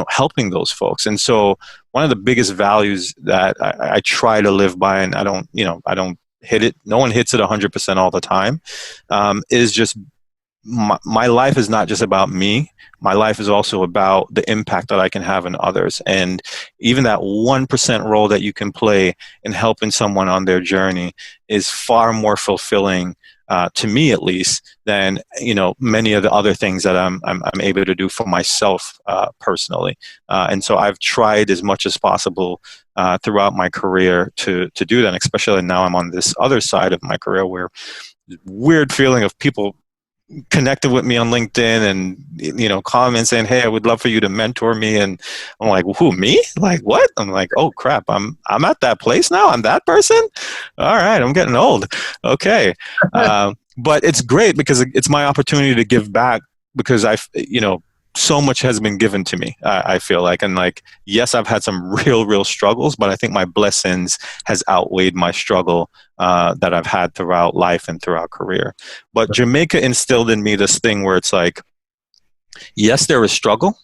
helping those folks. And so one of the biggest values that I try to live by, and I don't hit it, no one hits it 100% all the time, is just my life is not just about me. My life is also about the impact that I can have on others. And even that 1% role that you can play in helping someone on their journey is far more fulfilling, to me at least, than many of the other things that I'm able to do for myself personally. And so I've tried as much as possible throughout my career to do that. Especially now I'm on this other side of my career where weird feeling of people connected with me on LinkedIn and comment saying, hey, I would love for you to mentor me. And I'm like, who, me? Like, what? I'm like, oh crap, I'm at that place now. I'm that person. All right, I'm getting old. Okay. But it's great because it's my opportunity to give back, because so much has been given to me, I feel like. And like, yes, I've had some real struggles, but I think my blessings has outweighed my struggle that I've had throughout life and throughout career. But Jamaica instilled in me this thing where it's like, yes, there is struggle.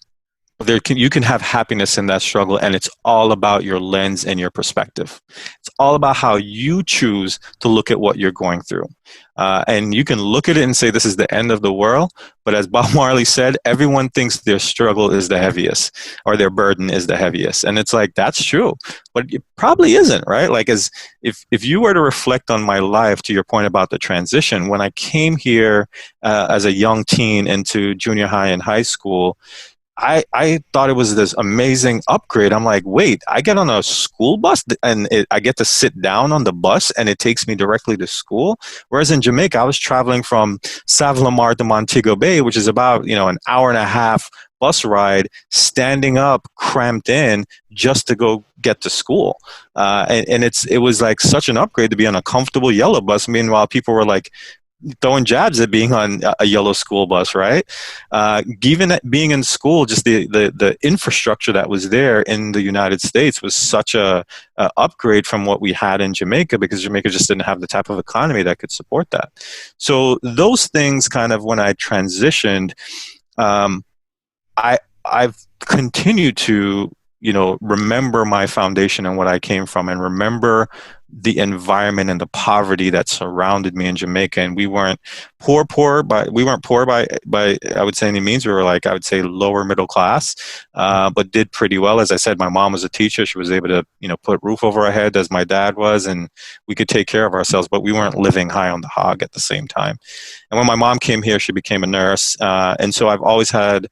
You can have happiness in that struggle, and it's all about your lens and your perspective. It's all about how you choose to look at what you're going through. And you can look at it and say, this is the end of the world. But as Bob Marley said, everyone thinks their struggle is the heaviest or their burden is the heaviest. And it's like, that's true, but it probably isn't, right? Like, if you were to reflect on my life, to your point about the transition, when I came here as a young teen into junior high and high school, I thought it was this amazing upgrade. I'm like, wait, I get on a school bus and I get to sit down on the bus and it takes me directly to school. Whereas in Jamaica, I was traveling from Sav-la-Mar to Montego Bay, which is about, an hour and a half bus ride, standing up, cramped in just to go get to school. And it was like such an upgrade to be on a comfortable yellow bus. Meanwhile, people were like, throwing jabs at being on a yellow school bus, right? Even at being in school, just the infrastructure that was there in the United States was such a upgrade from what we had in Jamaica, because Jamaica just didn't have the type of economy that could support that. So those things kind of, when I transitioned, I've continued to, remember my foundation and what I came from, and remember the environment and the poverty that surrounded me in Jamaica. And we weren't poor, but we weren't poor by I would say any means. We were like, I would say, lower middle class, but did pretty well. As I said, my mom was a teacher. She was able to, put roof over our head as my dad was, and we could take care of ourselves, but we weren't living high on the hog at the same time. And when my mom came here, she became a nurse. And so I've always had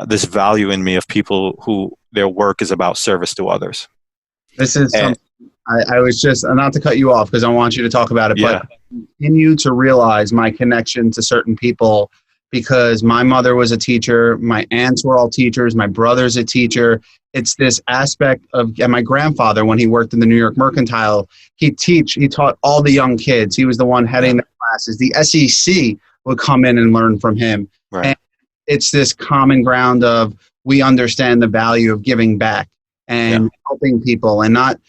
this value in me of people who their work is about service to others. This is something I was just, not to cut you off because I want you to talk about it, yeah. but I continue to realize my connection to certain people, because my mother was a teacher, my aunts were all teachers, my brother's a teacher. It's this aspect of, and my grandfather, when he worked in the New York Mercantile, he taught all the young kids. He was the one heading the classes. The SEC would come in and learn from him. Right. And it's this common ground of, we understand the value of giving back and helping people, and not,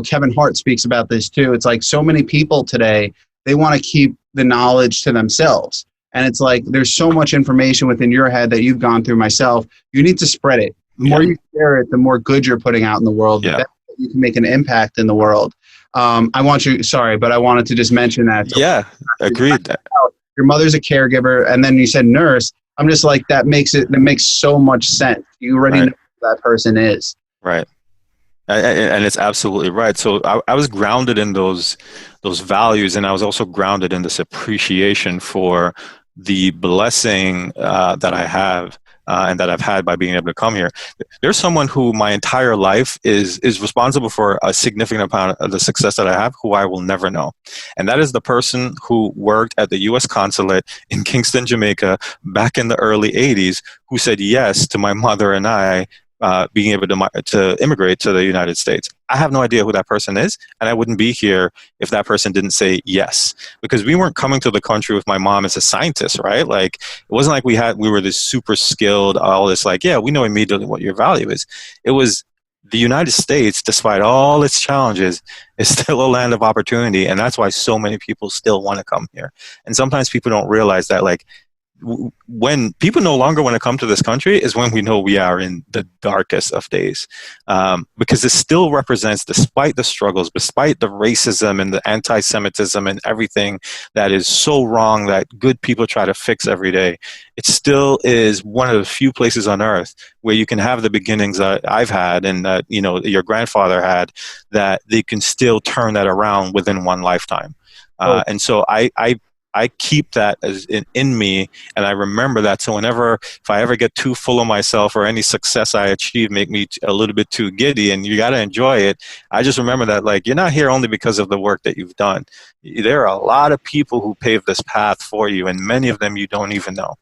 Kevin Hart speaks about this too. It's like, so many people today, they want to keep the knowledge to themselves. And it's like, there's so much information within your head that you've gone through myself. You need to spread it. The more you share it, the more good you're putting out in the world. The better you can make an impact in the world. I wanted to just mention that. Yeah, agreed. Your mother's a caregiver, and then you said nurse. I'm just like, that makes so much sense. You already know who that person is. Right. And it's absolutely right. So I was grounded in those values, and I was also grounded in this appreciation for the blessing that I have and that I've had by being able to come here. There's someone who my entire life is responsible for a significant amount of the success that I have, who I will never know. And that is the person who worked at the U.S. consulate in Kingston, Jamaica, back in the early 80s, who said yes to my mother and I being able to immigrate to the United States. I have no idea who that person is, and I wouldn't be here if that person didn't say yes. Because we weren't coming to the country with my mom as a scientist, right? Like, it wasn't like we were this super skilled, all this like, we know immediately what your value is. It was the United States, despite all its challenges, is still a land of opportunity, and that's why so many people still want to come here. And sometimes people don't realize that, like, when people no longer want to come to this country is when we know we are in the darkest of days, because it still represents, despite the struggles, despite the racism and the anti-Semitism and everything that is so wrong that good people try to fix every day, it still is one of the few places on earth where you can have the beginnings that I've had and that your grandfather had, that they can still turn that around within one lifetime. And so I keep that as in me, and I remember that. So if I ever get too full of myself, or any success I achieve make me a little bit too giddy, and you got to enjoy it, I just remember that, like, you're not here only because of the work that you've done. There are a lot of people who paved this path for you, and many of them you don't even know.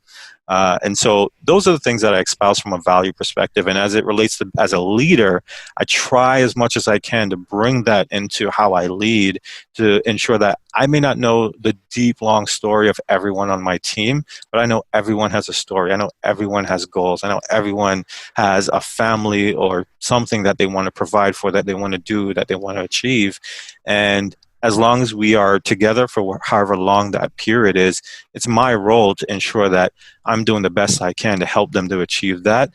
And so those are the things that I espouse from a value perspective. And as it relates to, as a leader, I try as much as I can to bring that into how I lead, to ensure that I may not know the deep, long story of everyone on my team, but I know everyone has a story. I know everyone has goals. I know everyone has a family or something that they want to provide for, that they want to do, that they want to achieve. And as long as we are together for however long that period is, it's my role to ensure that I'm doing the best I can to help them to achieve that,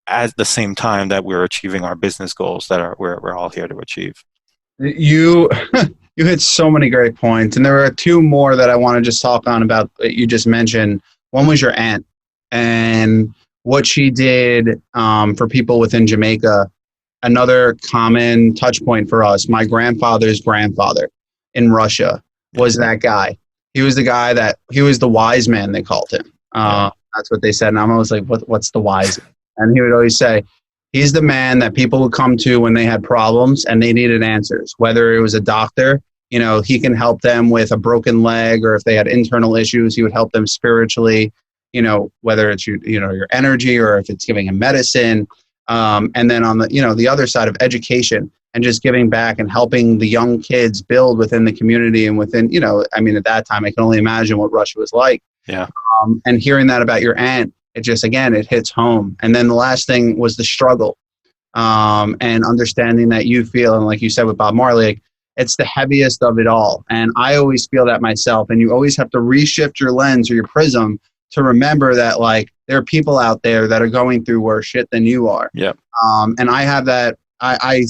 at the same time that we're achieving our business goals that we're all here to achieve. You you hit so many great points, and there are two more that I want to just talk on about that you just mentioned. One was your aunt and what she did for people within Jamaica. Another common touch point for us, my grandfather's grandfather in Russia was that guy. He was the guy he was the wise man, they called him. That's what they said. And I'm always like, what's the wise man? And he would always say, he's the man that people would come to when they had problems and they needed answers. Whether it was a doctor, he can help them with a broken leg, or if they had internal issues, he would help them spiritually, whether it's your energy or if it's giving him medicine. And then on the, the other side of education and just giving back and helping the young kids build within the community and within, I mean, at that time, I can only imagine what Russia was like. Yeah. And hearing that about your aunt, it just, again, it hits home. And then the last thing was the struggle, and understanding that you feel, and like you said with Bob Marley, it's the heaviest of it all. And I always feel that myself. And you always have to reshift your lens or your prism to remember that, like, there are people out there that are going through worse shit than you are. Yep. And I have that. I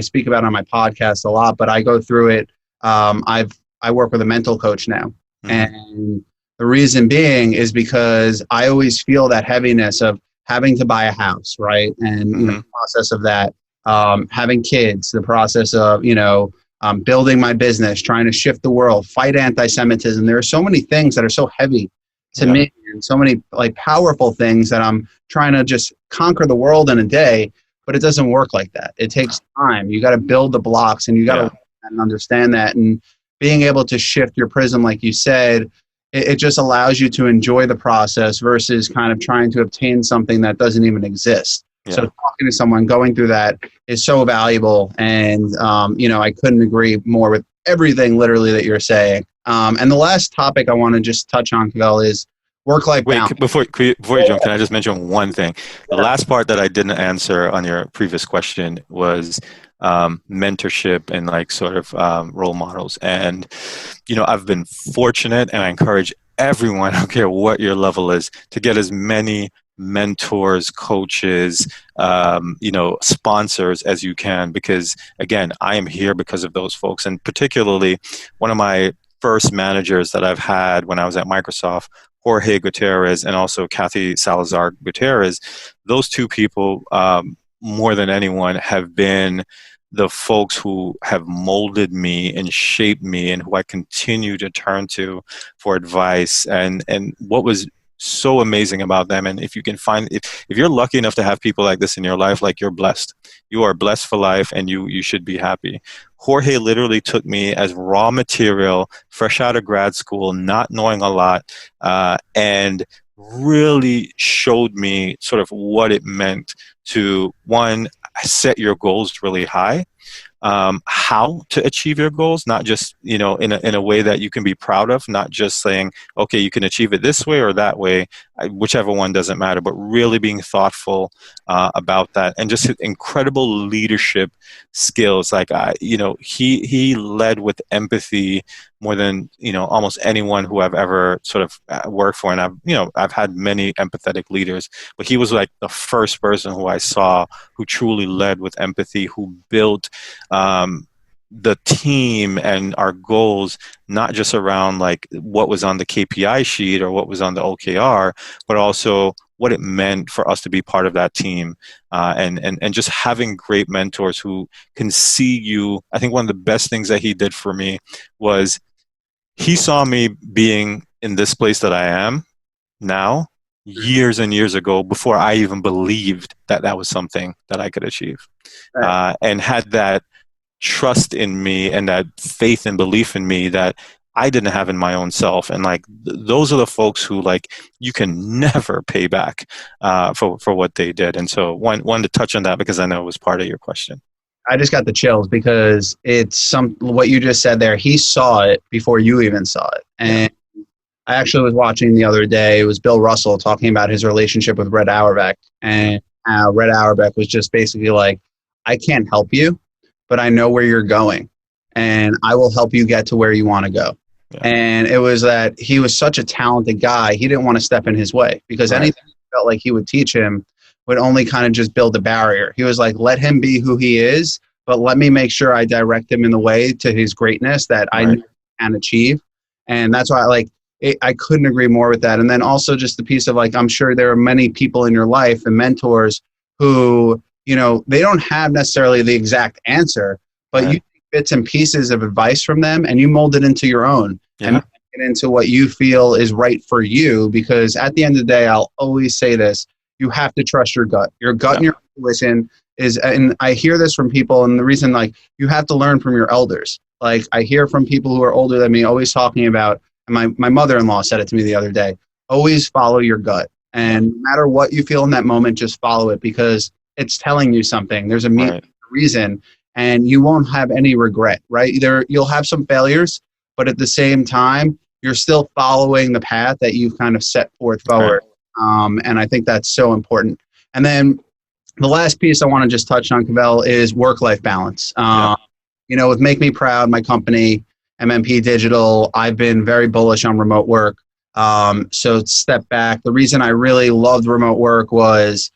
speak about it on my podcast a lot, but I go through it. I work with a mental coach now, and the reason being is because I always feel that heaviness of having to buy a house, right? And the process of that, having kids, the process of building my business, trying to shift the world, fight anti-Semitism. There are so many things that are so heavy to me, and so many like powerful things that I'm trying to just conquer the world in a day, but it doesn't work like that. It takes time. You got to build the blocks, and you got to understand that. And being able to shift your prism, like you said, it just allows you to enjoy the process versus kind of trying to obtain something that doesn't even exist. Yeah. So talking to someone going through that is so valuable. And, I couldn't agree more with everything literally that you're saying. And the last topic I want to just touch on, Cavel, is work-life balance. Before you jump, can I just mention one thing? The last part that I didn't answer on your previous question was mentorship and like sort of role models. And, I've been fortunate, and I encourage everyone, I don't care what your level is, to get as many mentors, coaches, sponsors as you can, because again, I am here because of those folks. And particularly one of my first managers that I've had when I was at Microsoft, Jorge Gutierrez, and also Kathy Salazar Gutierrez, those two people, more than anyone, have been the folks who have molded me and shaped me, and who I continue to turn to for advice. And what was so amazing about them, and if you can find, if you're lucky enough to have people like this in your life, like, you're blessed. You are blessed for life, and you should be happy. Jorge literally took me as raw material, fresh out of grad school, not knowing a lot, and really showed me sort of what it meant to, one, set your goals really high, how to achieve your goals, not just, in a way that you can be proud of, not just saying, okay, you can achieve it this way or that way, whichever one doesn't matter, but really being thoughtful about that, and just incredible leadership skills. Like, he led with empathy more than, almost anyone who I've ever sort of worked for. And I've had many empathetic leaders, but he was like the first person who I saw who truly led with empathy, who built the team and our goals, not just around like what was on the KPI sheet or what was on the OKR, but also what it meant for us to be part of that team, and just having great mentors who can see you. I think one of the best things that he did for me was he saw me being in this place that I am now years and years ago, before I even believed that that was something that I could achieve, and had that trust in me and that faith and belief in me that I didn't have in my own self. And like, those are the folks who, like, you can never pay back for what they did. And so wanted to touch on that because I know it was part of your question. I just got the chills because it's what you just said there. He saw it before you even saw it. And I actually was watching the other day, it was Bill Russell talking about his relationship with Red Auerbach. And Red Auerbach was just basically like, I can't help you, but I know where you're going, and I will help you get to where you want to go. Yeah. And it was that he was such a talented guy. He didn't want to step in his way, because anything he felt like he would teach him would only kind of just build a barrier. He was like, let him be who he is, but let me make sure I direct him in the way to his greatness that I can achieve. And that's why I couldn't agree more with that. And then also just the piece of, like, I'm sure there are many people in your life and mentors who, they don't have necessarily the exact answer, but you take bits and pieces of advice from them and you mold it into your own and make it into what you feel is right for you. Because at the end of the day, I'll always say this, you have to trust your gut. Your gut and your intuition is, and I hear this from people, and the reason, like, you have to learn from your elders. Like, I hear from people who are older than me always talking about, and my mother-in-law said it to me the other day, always follow your gut. And no matter what you feel in that moment, just follow it, because it's telling you something. There's a Right. reason, and you won't have any regret, right? Either you'll have some failures, but at the same time, you're still following the path that you've kind of set forth Right. forward. And I think that's so important. And then the last piece I want to just touch on, Cavel, is work-life balance. Yeah. With Make Me Proud, my company, MMP Digital, I've been very bullish on remote work. So step back. The reason I really loved remote work was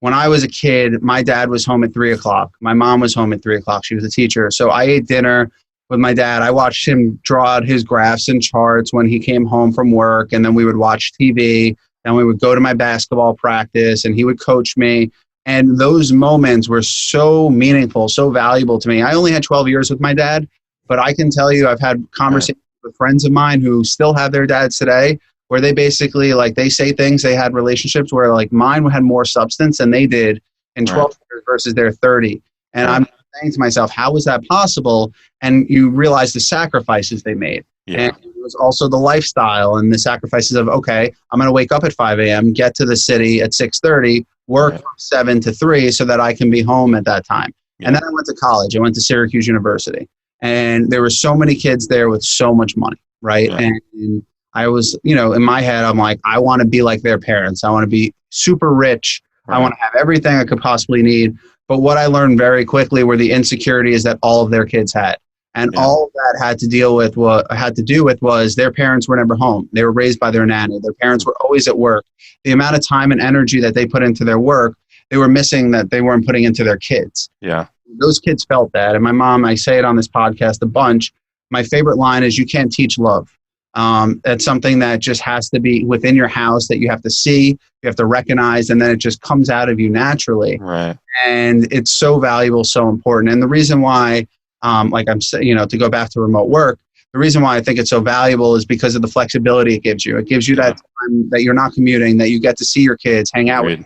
when I was a kid, my dad was home at 3 o'clock. My mom was home at 3 o'clock. She was a teacher. So I ate dinner with my dad. I watched him draw out his graphs and charts when he came home from work. And then we would watch TV. Then we would go to my basketball practice and he would coach me. And those moments were so meaningful, so valuable to me. I only had 12 years with my dad, but I can tell you I've had conversations with friends of mine who still have their dads today where they basically, like, they say things, they had relationships where, like, mine had more substance than they did in 12 years versus their 30. And I'm saying to myself, how was that possible? And you realize the sacrifices they made. Yeah. And it was also the lifestyle and the sacrifices of, okay, I'm going to wake up at 5 a.m., get to the city at 6:30, work from 7 to 3 so that I can be home at that time. Yeah. And then I went to college. I went to Syracuse University. And there were so many kids there with so much money, right? Yeah. And I was, in my head, I'm like, I want to be like their parents. I want to be super rich. I want to have everything I could possibly need. But what I learned very quickly were the insecurities that all of their kids had. And all that had to do with was their parents were never home. They were raised by their nanny. Their parents were always at work. The amount of time and energy that they put into their work, they were missing that they weren't putting into their kids. Yeah. Those kids felt that. And my mom, I say it on this podcast a bunch, my favorite line is, you can't teach love. That's something that just has to be within your house, that you have to see, you have to recognize, and then it just comes out of you naturally. Right. And it's so valuable, so important. And the reason why, like I'm saying, to go back to remote work, the reason why I think it's so valuable is because of the flexibility it gives you. It gives you that time that you're not commuting, that you get to see your kids, hang out with.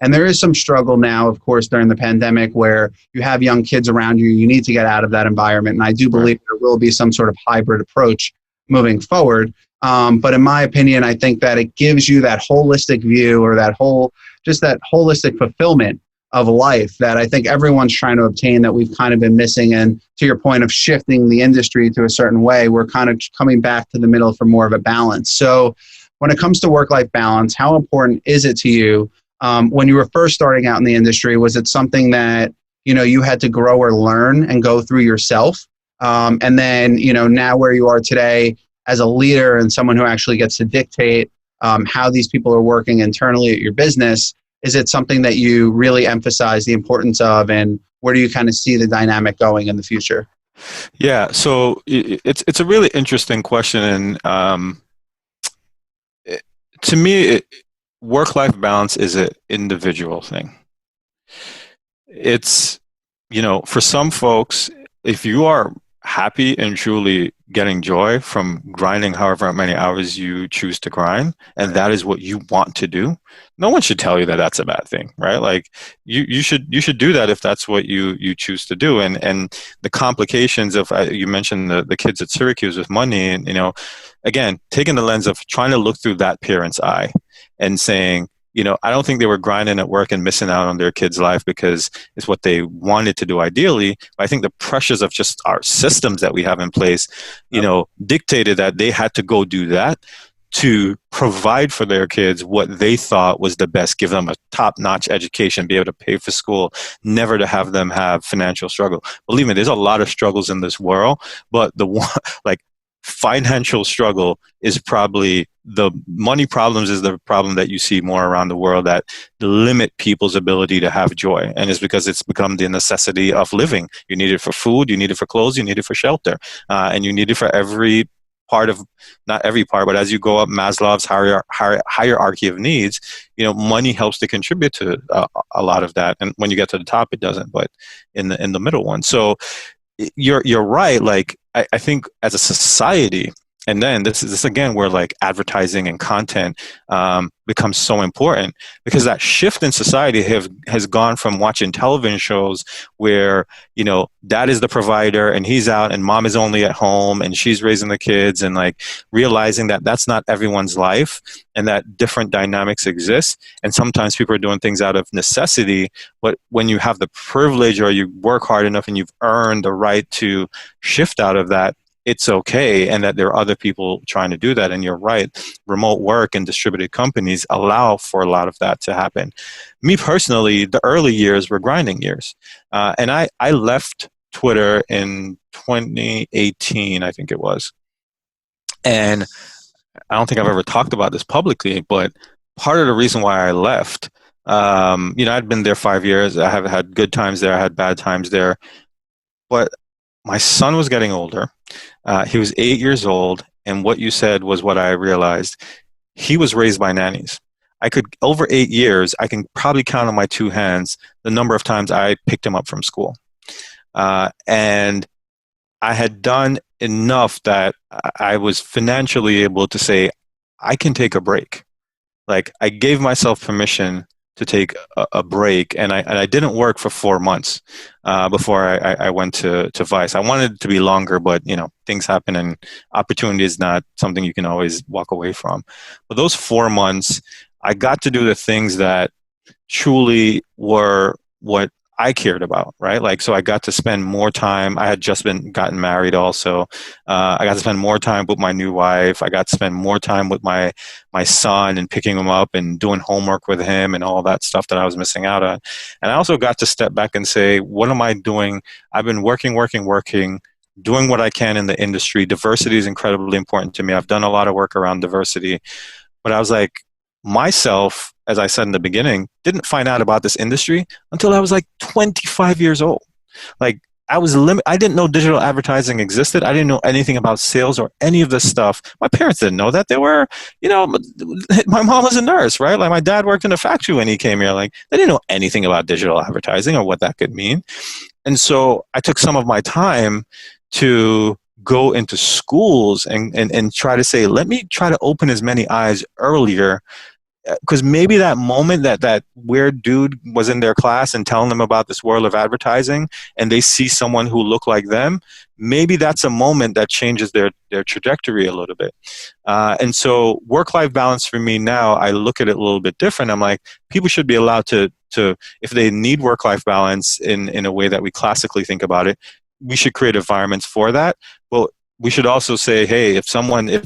And there is some struggle now, of course, during the pandemic where you have young kids around you. You need to get out of that environment. And I do believe there will be some sort of hybrid approach moving forward. But in my opinion, I think that it gives you that holistic view, or that holistic fulfillment of life that I think everyone's trying to obtain, that we've kind of been missing. And to your point of shifting the industry to a certain way, we're kind of coming back to the middle for more of a balance. So when it comes to work-life balance, how important is it to you? When you were first starting out in the industry, was it something that, you had to grow or learn and go through yourself? And then, now where you are today as a leader and someone who actually gets to dictate how these people are working internally at your business, is it something that you really emphasize the importance of, and where do you kind of see the dynamic going in the future? Yeah, so it's a really interesting question, and to me, work-life balance is an individual thing. It's, for some folks, if you are happy and truly getting joy from grinding however many hours you choose to grind, and that is what you want to do, no one should tell you that that's a bad thing, right? Like you should do that if that's what you choose to do. And the complications of, you mentioned the kids at Syracuse with money, and again, taking the lens of trying to look through that parent's eye and saying, I don't think they were grinding at work and missing out on their kid's life because it's what they wanted to do ideally. But I think the pressures of just our systems that we have in place, dictated that they had to go do that to provide for their kids what they thought was the best, give them a top-notch education, be able to pay for school, never to have them have financial struggle. Believe me, there's a lot of struggles in this world, but the one, like, financial struggle is probably, the money problems is the problem that you see more around the world that limit people's ability to have joy. And it's because it's become the necessity of living. You need it for food, you need it for clothes, you need it for shelter, and you need it for every part of, not every part, but as you go up Maslow's hierarchy of needs, money helps to contribute to a lot of that. And when you get to the top, it doesn't, but in the middle one. So you're right. Like, I think as a society, And then this again where like advertising and content becomes so important, because that shift in society has gone from watching television shows where, you know, dad is the provider and he's out and mom is only at home and she's raising the kids, and like realizing that that's not everyone's life and that different dynamics exist. And sometimes people are doing things out of necessity, but when you have the privilege or you work hard enough and you've earned the right to shift out of that, it's okay, and that there are other people trying to do that. And you're right, remote work and distributed companies allow for a lot of that to happen. Me personally, the early years were grinding years. And I left Twitter in 2018, I think it was. And I don't think I've ever talked about this publicly, but part of the reason why I left, you know, I'd been there 5 years. I have had good times there, I had bad times there. But my son was getting older. He was 8 years old, and what you said was what I realized. He was raised by nannies. I could, over 8 years, I can probably count on my two hands the number of times I picked him up from school. And I had done enough that I was financially able to say, I can take a break. Like, I gave myself permission to take a break, and I didn't work for 4 months before I went to Vice. I wanted it to be longer, but you know, things happen, and opportunity is not something you can always walk away from. But those 4 months, I got to do the things that truly were what I cared about, right? Like, so I got to spend more time. I had just gotten married also. I got to spend more time with my new wife. I got to spend more time with my son and picking him up and doing homework with him and all that stuff that I was missing out on. And I also got to step back and say, what am I doing? I've been working, doing what I can in the industry. Diversity is incredibly important to me. I've done a lot of work around diversity, but I was like, myself, as I said in the beginning, didn't find out about this industry until I was like 25 years old. Like, I didn't know digital advertising existed. I didn't know anything about sales or any of this stuff. My parents didn't know that. They were, you know, my mom was a nurse, right? Like, my dad worked in a factory when he came here. Like, they didn't know anything about digital advertising or what that could mean. And so I took some of my time to go into schools and try to say, let me try to open as many eyes earlier, because maybe that moment that weird dude was in their class and telling them about this world of advertising, and they see someone who looked like them, maybe that's a moment that changes their trajectory a little bit. And so work-life balance for me now, I look at it a little bit different. I'm like, people should be allowed to if they need work-life balance in a way that we classically think about it, we should create environments for that. But we should also say, hey, if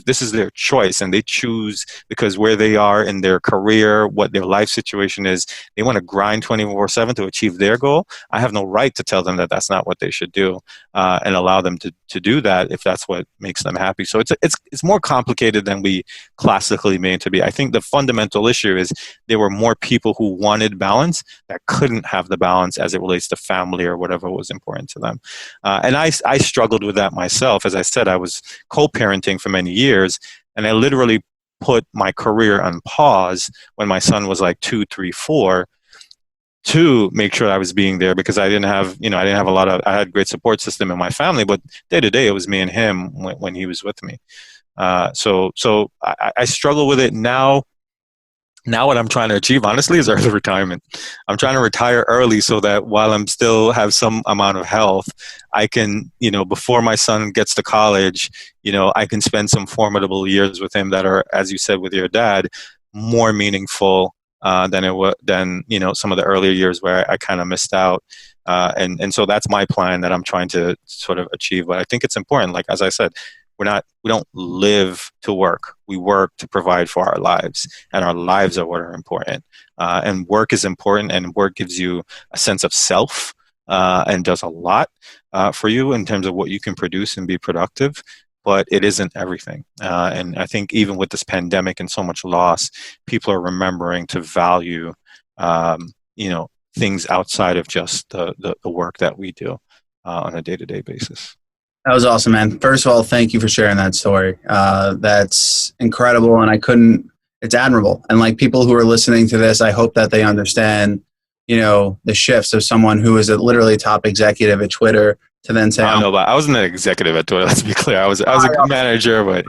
this is their choice and they choose because where they are in their career, what their life situation is, they want to grind 24/7 to achieve their goal, I have no right to tell them that that's not what they should do, and allow them to do that if that's what makes them happy. So it's more complicated than we classically made to be. I think the fundamental issue is there were more people who wanted balance that couldn't have the balance as it relates to family or whatever was important to them. And I struggled with that myself. As I said, I was co-parenting for many years, and I literally put my career on pause when my son was like 2, 3, 4, to make sure I was being there, because I didn't have I had a great support system in my family, but day to day it was me and him when he was with me. So I struggle with it now. Now what I'm trying to achieve, honestly, is early retirement. I'm trying to retire early so that while I'm still have some amount of health, I can, you know, before my son gets to college, you know, I can spend some formidable years with him that are, as you said with your dad, more meaningful than you know, some of the earlier years where I kind of missed out. And so that's my plan that I'm trying to sort of achieve. But I think it's important, like as I said, we don't live to work. We work to provide for our lives, and our lives are what are important. And work is important, and work gives you a sense of self, and does a lot for you in terms of what you can produce and be productive. But it isn't everything. And I think even with this pandemic and so much loss, people are remembering to value, you know, things outside of just the work that we do on a day-to-day basis. That was awesome, man. First of all, thank you for sharing that story. That's incredible, and it's admirable. And like, people who are listening to this, I hope that they understand, you know, the shifts of someone who is literally top executive at Twitter to then say, I don't know, but I wasn't an executive at Twitter. Let's be clear. I was a manager, but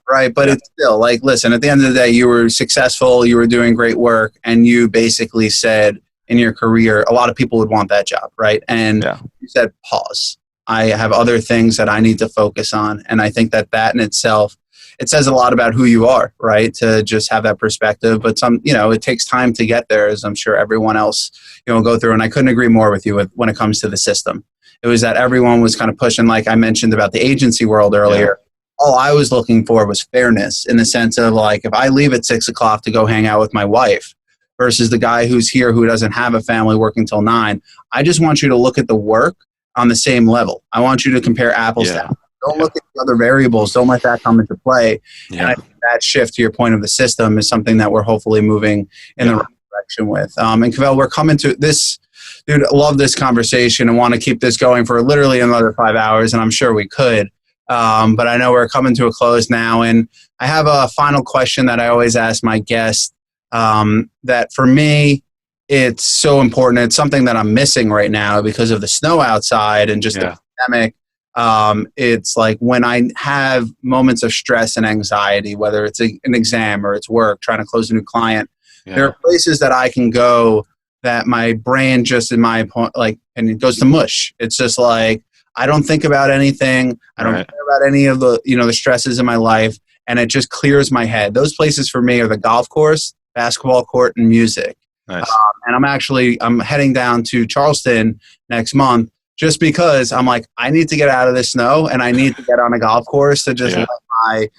right. But yeah, it's still like, listen, at the end of the day, you were successful, you were doing great work, and you basically said in your career, a lot of people would want that job, right? And yeah, you said, pause. I have other things that I need to focus on. And I think that that in itself, it says a lot about who you are, right? To just have that perspective. But it takes time to get there, as I'm sure everyone else, go through. And I couldn't agree more with you when it comes to the system. It was that everyone was kind of pushing, like I mentioned about the agency world yeah, earlier. All I was looking for was fairness, in the sense of, like, if I leave at 6 o'clock to go hang out with my wife versus the guy who's here who doesn't have a family working till 9, I just want you to look at the work on the same level. I want you to compare apples to yeah, apples. Don't yeah, look at the other variables. Don't let that come into play. And yeah, I think that shift, to your point, of the system is something that we're hopefully moving in the yeah. right direction with. And Cavel, we're coming to this. Dude, I love this conversation and want to keep this going for literally another 5 hours, and I'm sure we could. But I know we're coming to a close now, and I have a final question that I always ask my guests. That for me, it's so important. It's something that I'm missing right now because of the snow outside and just the Yeah. pandemic. It's like when I have moments of stress and anxiety, whether it's an exam or it's work, trying to close a new client, there Yeah. are places that I can go that my brain just, in my and it goes to mush. It's just like, I don't think about anything. I don't Right. care about any of the stresses in my life, and it just clears my head. Those places for me are the golf course, basketball court, and music. Nice. And I'm heading down to Charleston next month just because I'm like, I need to get out of the snow and I need to get on a golf course to just Yeah. let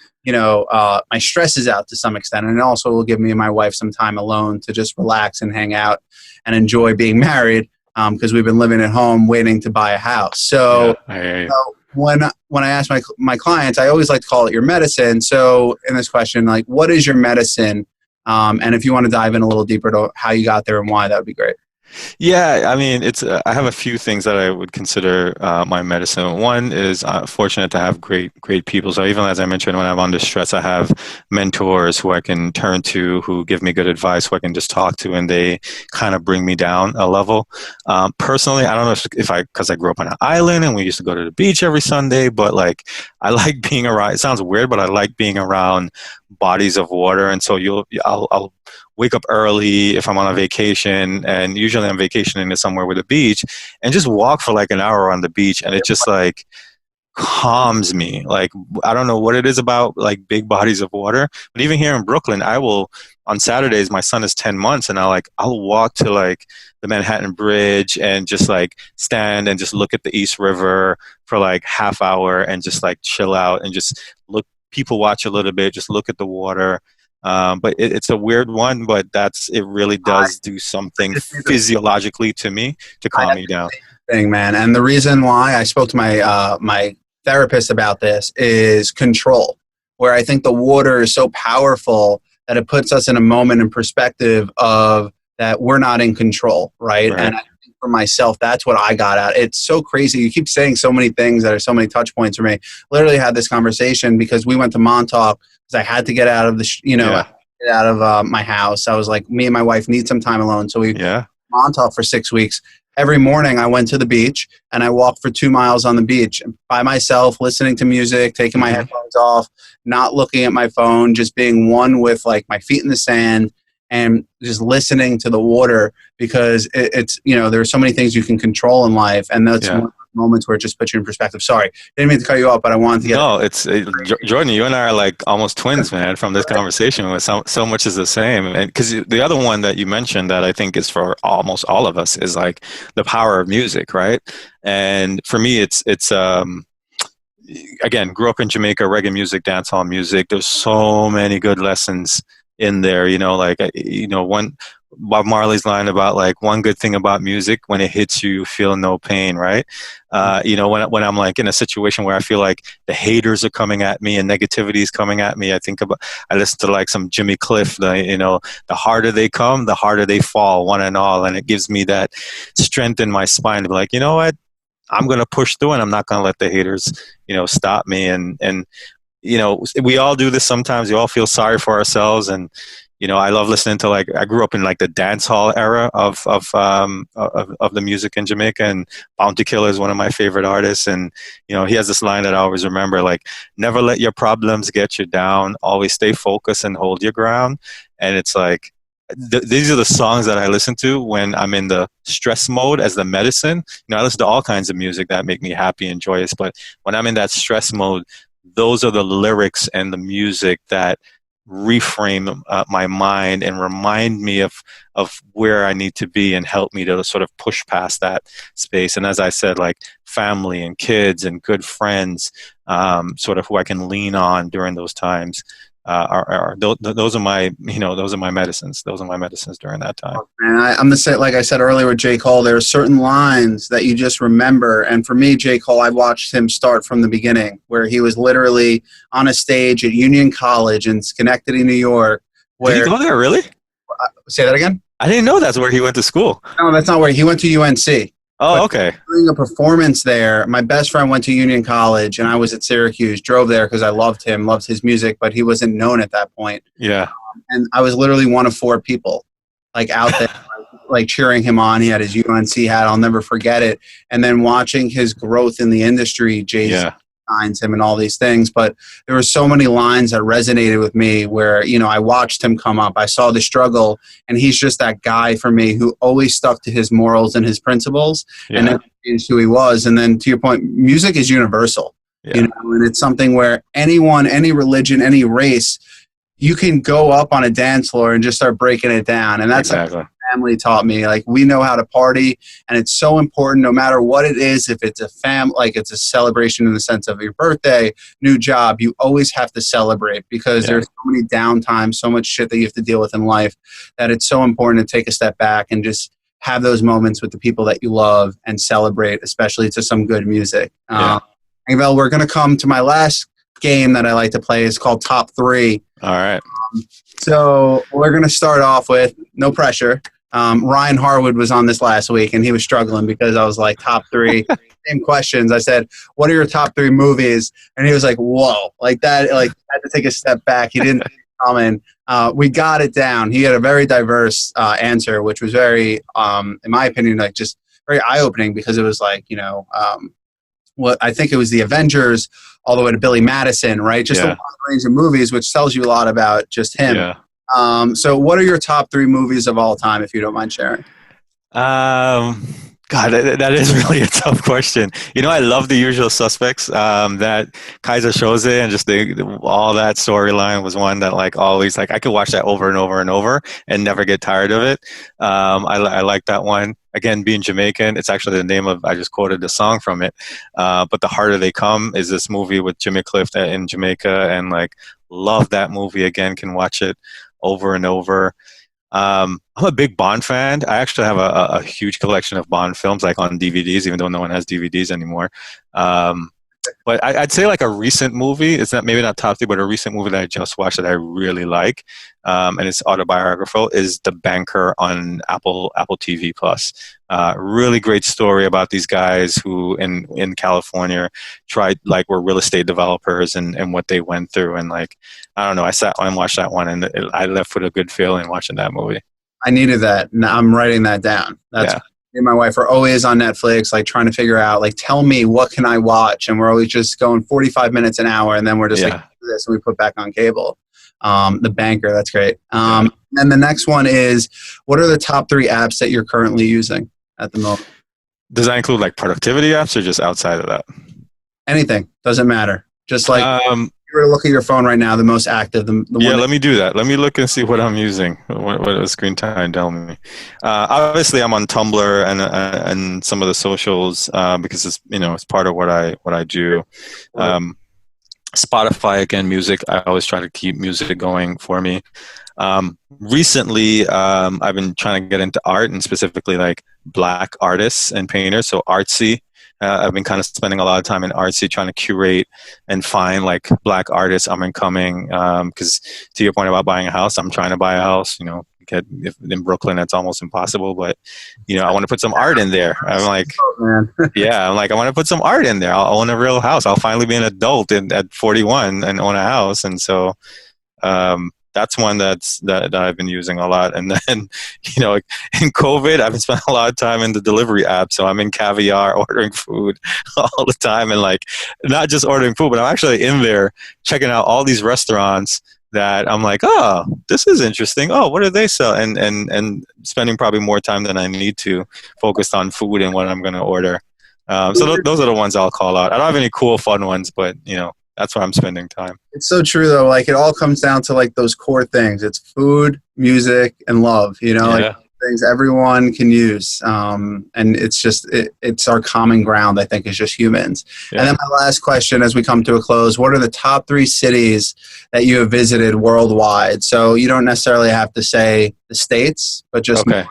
my stresses out to some extent. And it also will give me and my wife some time alone to just relax and hang out and enjoy being married, because we've been living at home waiting to buy a house. So, Yeah. I hear you. when I ask my clients, I always like to call it your medicine. So in this question, like, what is your medicine? And if you want to dive in a little deeper to how you got there and why, that would be great. Yeah, I mean, it's. I have a few things that I would consider my medicine. One is fortunate to have great people. So even as I mentioned, when I'm under stress, I have mentors who I can turn to, who give me good advice, who I can just talk to, and they kind of bring me down a level. Personally, I don't know because I grew up on an island and we used to go to the beach every Sunday, but like I like being around. It sounds weird, but I like being around bodies of water, and so I'll wake up early if I'm on a vacation, and usually I'm vacationing to somewhere with a beach, and just walk for like an hour on the beach, and it just like calms me. Like, I don't know what it is about like big bodies of water, but even here in Brooklyn, I will, on Saturdays, my son is 10 months, and I'll walk to like the Manhattan Bridge and just like stand and just look at the East River for like half hour and just like chill out and just look, people watch a little bit, just look at the water. But it's a weird one, but it really does do something physiologically to me to calm me down. Thing, man. And the reason why I spoke to my therapist about this is control, where I think the water is so powerful that it puts us in a moment in perspective of that we're not in control, right? Right. And I think for myself, that's what I got out. It's so crazy. You keep saying so many things that are so many touch points for me. Literally had this conversation because we went to Montauk because I had to get out of Yeah. get out of my house. I was like, me and my wife need some time alone, so we Yeah. Montauk for 6 weeks. Every morning I went to the beach and I walked for 2 miles on the beach by myself, listening to music, taking my Mhm. headphones off, not looking at my phone, just being one with like my feet in the sand and just listening to the water, because it's there are so many things you can control in life, and that's Yeah. one of the moments where it just puts you in perspective. Sorry, didn't mean to cut you off, but I wanted to get No, Jordan. You and I are like almost twins, man. From this conversation, where so much is the same. And because the other one that you mentioned that I think is for almost all of us is like the power of music, right? And for me, it's again, grew up in Jamaica, reggae music, dancehall music. There's so many good lessons in there. One Bob Marley's line about like one good thing about music: when it hits you, you feel no pain, right? When I'm like in a situation where I feel like the haters are coming at me and negativity is coming at me, I listen to like some Jimmy Cliff. The harder they come, the harder they fall, one and all, and it gives me that strength in my spine to be like, you know what? I'm going to push through and I'm not going to let the haters, stop me. And we all do this sometimes. We all feel sorry for ourselves. And, I love listening to like I grew up in like the dance hall era of the music in Jamaica, and Bounty Killer is one of my favorite artists. And he has this line that I always remember, like, never let your problems get you down, always stay focused and hold your ground. And it's like these are the songs that I listen to when I'm in the stress mode as the medicine. I listen to all kinds of music that make me happy and joyous, but when I'm in that stress mode, those are the lyrics and the music that reframe my mind and remind me of where I need to be and help me to sort of push past that space. And as I said, like family and kids and good friends, sort of who I can lean on during those times. Those are my medicines. Those are my medicines during that time. And I'm the same, like I said earlier with J. Cole, there are certain lines that you just remember. And for me, J. Cole, I watched him start from the beginning, where he was literally on a stage at Union College in Schenectady, New York. Did he go there, really? Say that again? I didn't know that's where he went to school. No, that's not where he went to UNC. Oh, okay. Doing a performance there, my best friend went to Union College, and I was at Syracuse. Drove there because I loved him, loved his music, but he wasn't known at that point. Yeah. And I was literally one of 4 people, like out there, like cheering him on. He had his UNC hat. I'll never forget it. And then watching his growth in the industry, Jay-Z signs him and all these things. But there were so many lines that resonated with me where, I watched him come up. I saw the struggle, and he's just that guy for me who always stuck to his morals and his principles, and that changed who he was. And then to your point, music is universal, and it's something where anyone, any religion, any race, you can go up on a dance floor and just start breaking it down. And that's exactly what my family taught me. Like, we know how to party, and it's so important no matter what it is. If it's like it's a celebration in the sense of your birthday, new job, you always have to celebrate, because there's so many downtime, so much shit that you have to deal with in life, that it's so important to take a step back and just have those moments with the people that you love and celebrate, especially to some good music. Cavel, we're going to come to my last game that I like to play. Is called Top 3. All right. So we're going to start off with, no pressure. Ryan Harwood was on this last week, and he was struggling because I was like, top 3, same questions. I said, what are your top 3 movies? And he was like, whoa, like that, like I had to take a step back. He didn't comment. We got it down. He had a very diverse answer, which was very, in my opinion, like just very eye-opening, because it was like, what I think it was the Avengers all the way to Billy Madison, right? Just a wide range of movies, which tells you a lot about just him. Yeah. So what are your top 3 movies of all time, if you don't mind sharing? God, that is really a tough question. I love The Usual Suspects. That Kaiser Soze and just all that storyline was one that like always, like I could watch that over and over and over and never get tired of it. I like that one. Again, being Jamaican, it's actually the name of, I just quoted the song from it. But The Harder They Come is this movie with Jimmy Cliff in Jamaica, and like love that movie. Again, can watch it over and over. I'm a big Bond fan. I actually have a huge collection of Bond films, like on DVDs, even though no one has DVDs anymore. But I'd say like a recent movie, it's not maybe not top 3, but a recent movie that I just watched that I really like, and it's autobiographical, is The Banker on Apple TV Plus. Really great story about these guys who in California were real estate developers and what they went through, and like I don't know, I sat and watched that one, and I left with a good feeling watching that movie. I needed that. Now I'm writing that down. That's me and my wife are always on Netflix, like trying to figure out, like, tell me what can I watch, and we're always just going 45 minutes an hour, and then we're just like, do this, and we put back on cable. The Banker, that's great. And the next one is, what are the top 3 apps that you're currently using at the moment? Does that include like productivity apps or just outside of that? Anything, doesn't matter. Just like you were to look at your phone right now, the most active. The one let me do that. Let me look and see what I'm using. What the screen time tell me? Obviously, I'm on Tumblr and some of the socials because it's part of what I do. Spotify, again, music. I always try to keep music going for me. Recently, I've been trying to get into art, and specifically like Black artists and painters. So Artsy. I've been kind of spending a lot of time in Artsy trying to curate and find like Black artists up and coming. Because to your point about buying a house, I'm trying to buy a house. In Brooklyn, that's almost impossible. But I want to put some art in there. I'm like, I want to put some art in there. I'll own a real house. I'll finally be an adult at 41 and own a house. And so, that's one that I've been using a lot. And then, in COVID, I've been spending a lot of time in the delivery app. So I'm in Caviar ordering food all the time, and like not just ordering food, but I'm actually in there checking out all these restaurants that I'm like, oh, this is interesting. Oh, what do they sell? And spending probably more time than I need to focused on food and what I'm going to order. Those are the ones I'll call out. I don't have any cool, fun ones, but that's where I'm spending time. It's so true though. Like it all comes down to like those core things. It's food, music, and love. Like things everyone can use. And it's just it's our common ground. I think as just humans. Yeah. And then my last question, as we come to a close, what are the top 3 cities that you have visited worldwide? So you don't necessarily have to say the states, but just okay.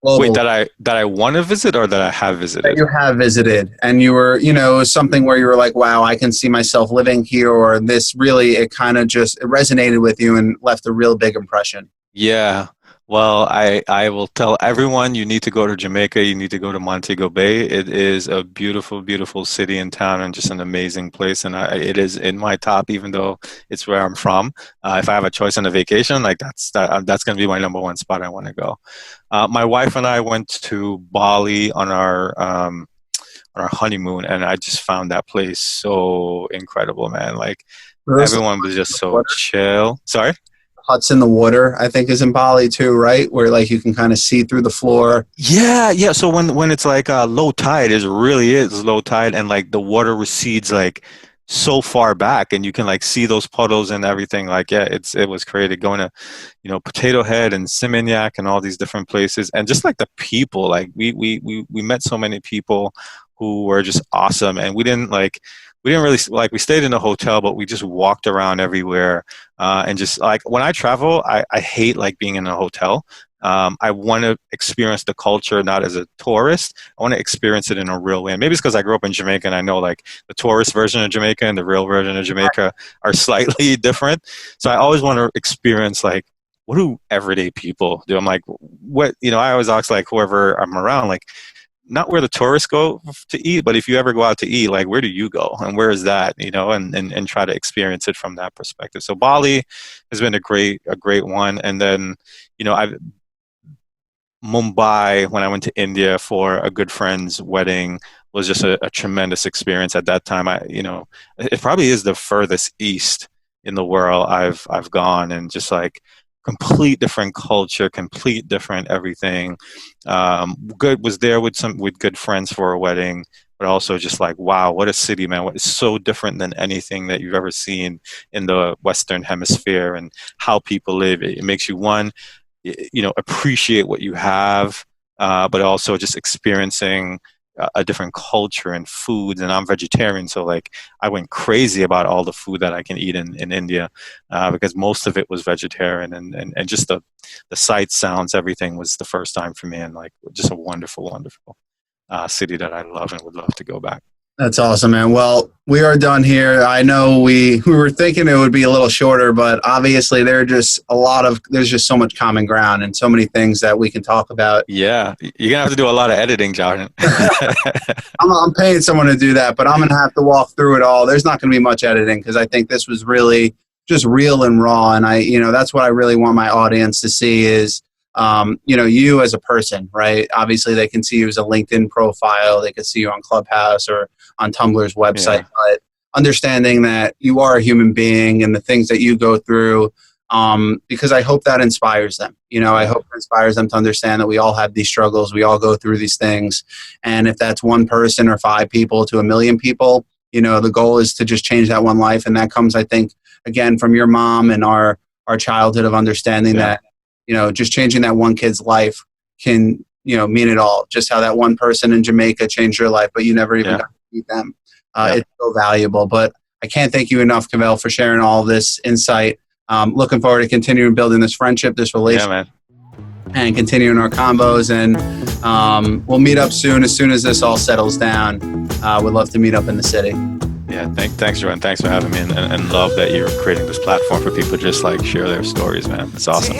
Wait, that I want to visit or that I have visited? That you have visited, and you were, something where you were like, wow, I can see myself living here, or this really, it kind of just it resonated with you and left a real big impression. Yeah. Well, I will tell everyone you need to go to Jamaica. You need to go to Montego Bay. It is a beautiful, beautiful city and town and just an amazing place. And it is in my top, even though it's where I'm from. If I have a choice on a vacation, like that's going to be my number 1 spot I want to go. My wife and I went to Bali on our honeymoon, and I just found that place so incredible, man. Like everyone was just so chill. Sorry? Huts in the water, I think, is in Bali too, right? Where like you can kind of see through the floor. Yeah. So when it's like low tide, it really is low tide, and like the water recedes like so far back, and you can like see those puddles and everything. Like it was created going to, Potato Head and Seminyak and all these different places, and just like the people, like we met so many people who were just awesome, and we didn't really like, we stayed in a hotel, but we just walked around everywhere. And just like when I travel, I hate like being in a hotel. I want to experience the culture, not as a tourist. I want to experience it in a real way. And maybe it's because I grew up in Jamaica and I know like the tourist version of Jamaica and the real version of Jamaica are slightly different. So I always want to experience like, what do everyday people do? I'm like, what, I always ask like whoever I'm around, like, not where the tourists go to eat, but if you ever go out to eat, like where do you go and where is that, and try to experience it from that perspective. So Bali has been a great one. And then, Mumbai, when I went to India for a good friend's wedding, was just a tremendous experience at that time. It probably is the furthest east in the world I've gone, and just like complete different culture, complete different everything. Was there with good friends for a wedding, but also just like, wow, what a city, man. What is so different than anything that you've ever seen in the Western Hemisphere, and how people live. It makes you appreciate what you have, but also just experiencing a different culture and foods. And I'm vegetarian, so like I went crazy about all the food that I can eat in India, because most of it was vegetarian, and just the sights, sounds, everything was the first time for me, and like just a wonderful, wonderful city that I love and would love to go back. That's awesome, man. Well, we are done here. I know we were thinking it would be a little shorter, but obviously there's just so much common ground and so many things that we can talk about. Yeah, you're going to have to do a lot of editing, Jordan. I'm paying someone to do that, but I'm going to have to walk through it all. There's not going to be much editing, because I think this was really just real and raw. And that's what I really want my audience to see is, you as a person, right? Obviously they can see you as a LinkedIn profile. They can see you on Clubhouse or on Tumblr's website, but understanding that you are a human being and the things that you go through, because I hope that inspires them. I hope it inspires them to understand that we all have these struggles. We all go through these things. And if that's one person or 5 people to 1 million people, the goal is to just change that one life. And that comes, I think, again, from your mom and our childhood of understanding that, just changing that one kid's life can, mean it all. Just how that one person in Jamaica changed your life, but you never even got to meet them. It's so valuable. But I can't thank you enough, Cavel, for sharing all this insight. Looking forward to continuing building this friendship, this relationship, and continuing our combos. And we'll meet up soon as this all settles down. Would love to meet up in the city. Yeah, thanks, Jordan. Thanks for having me, and love that you're creating this platform for people to just like share their stories, man. It's awesome.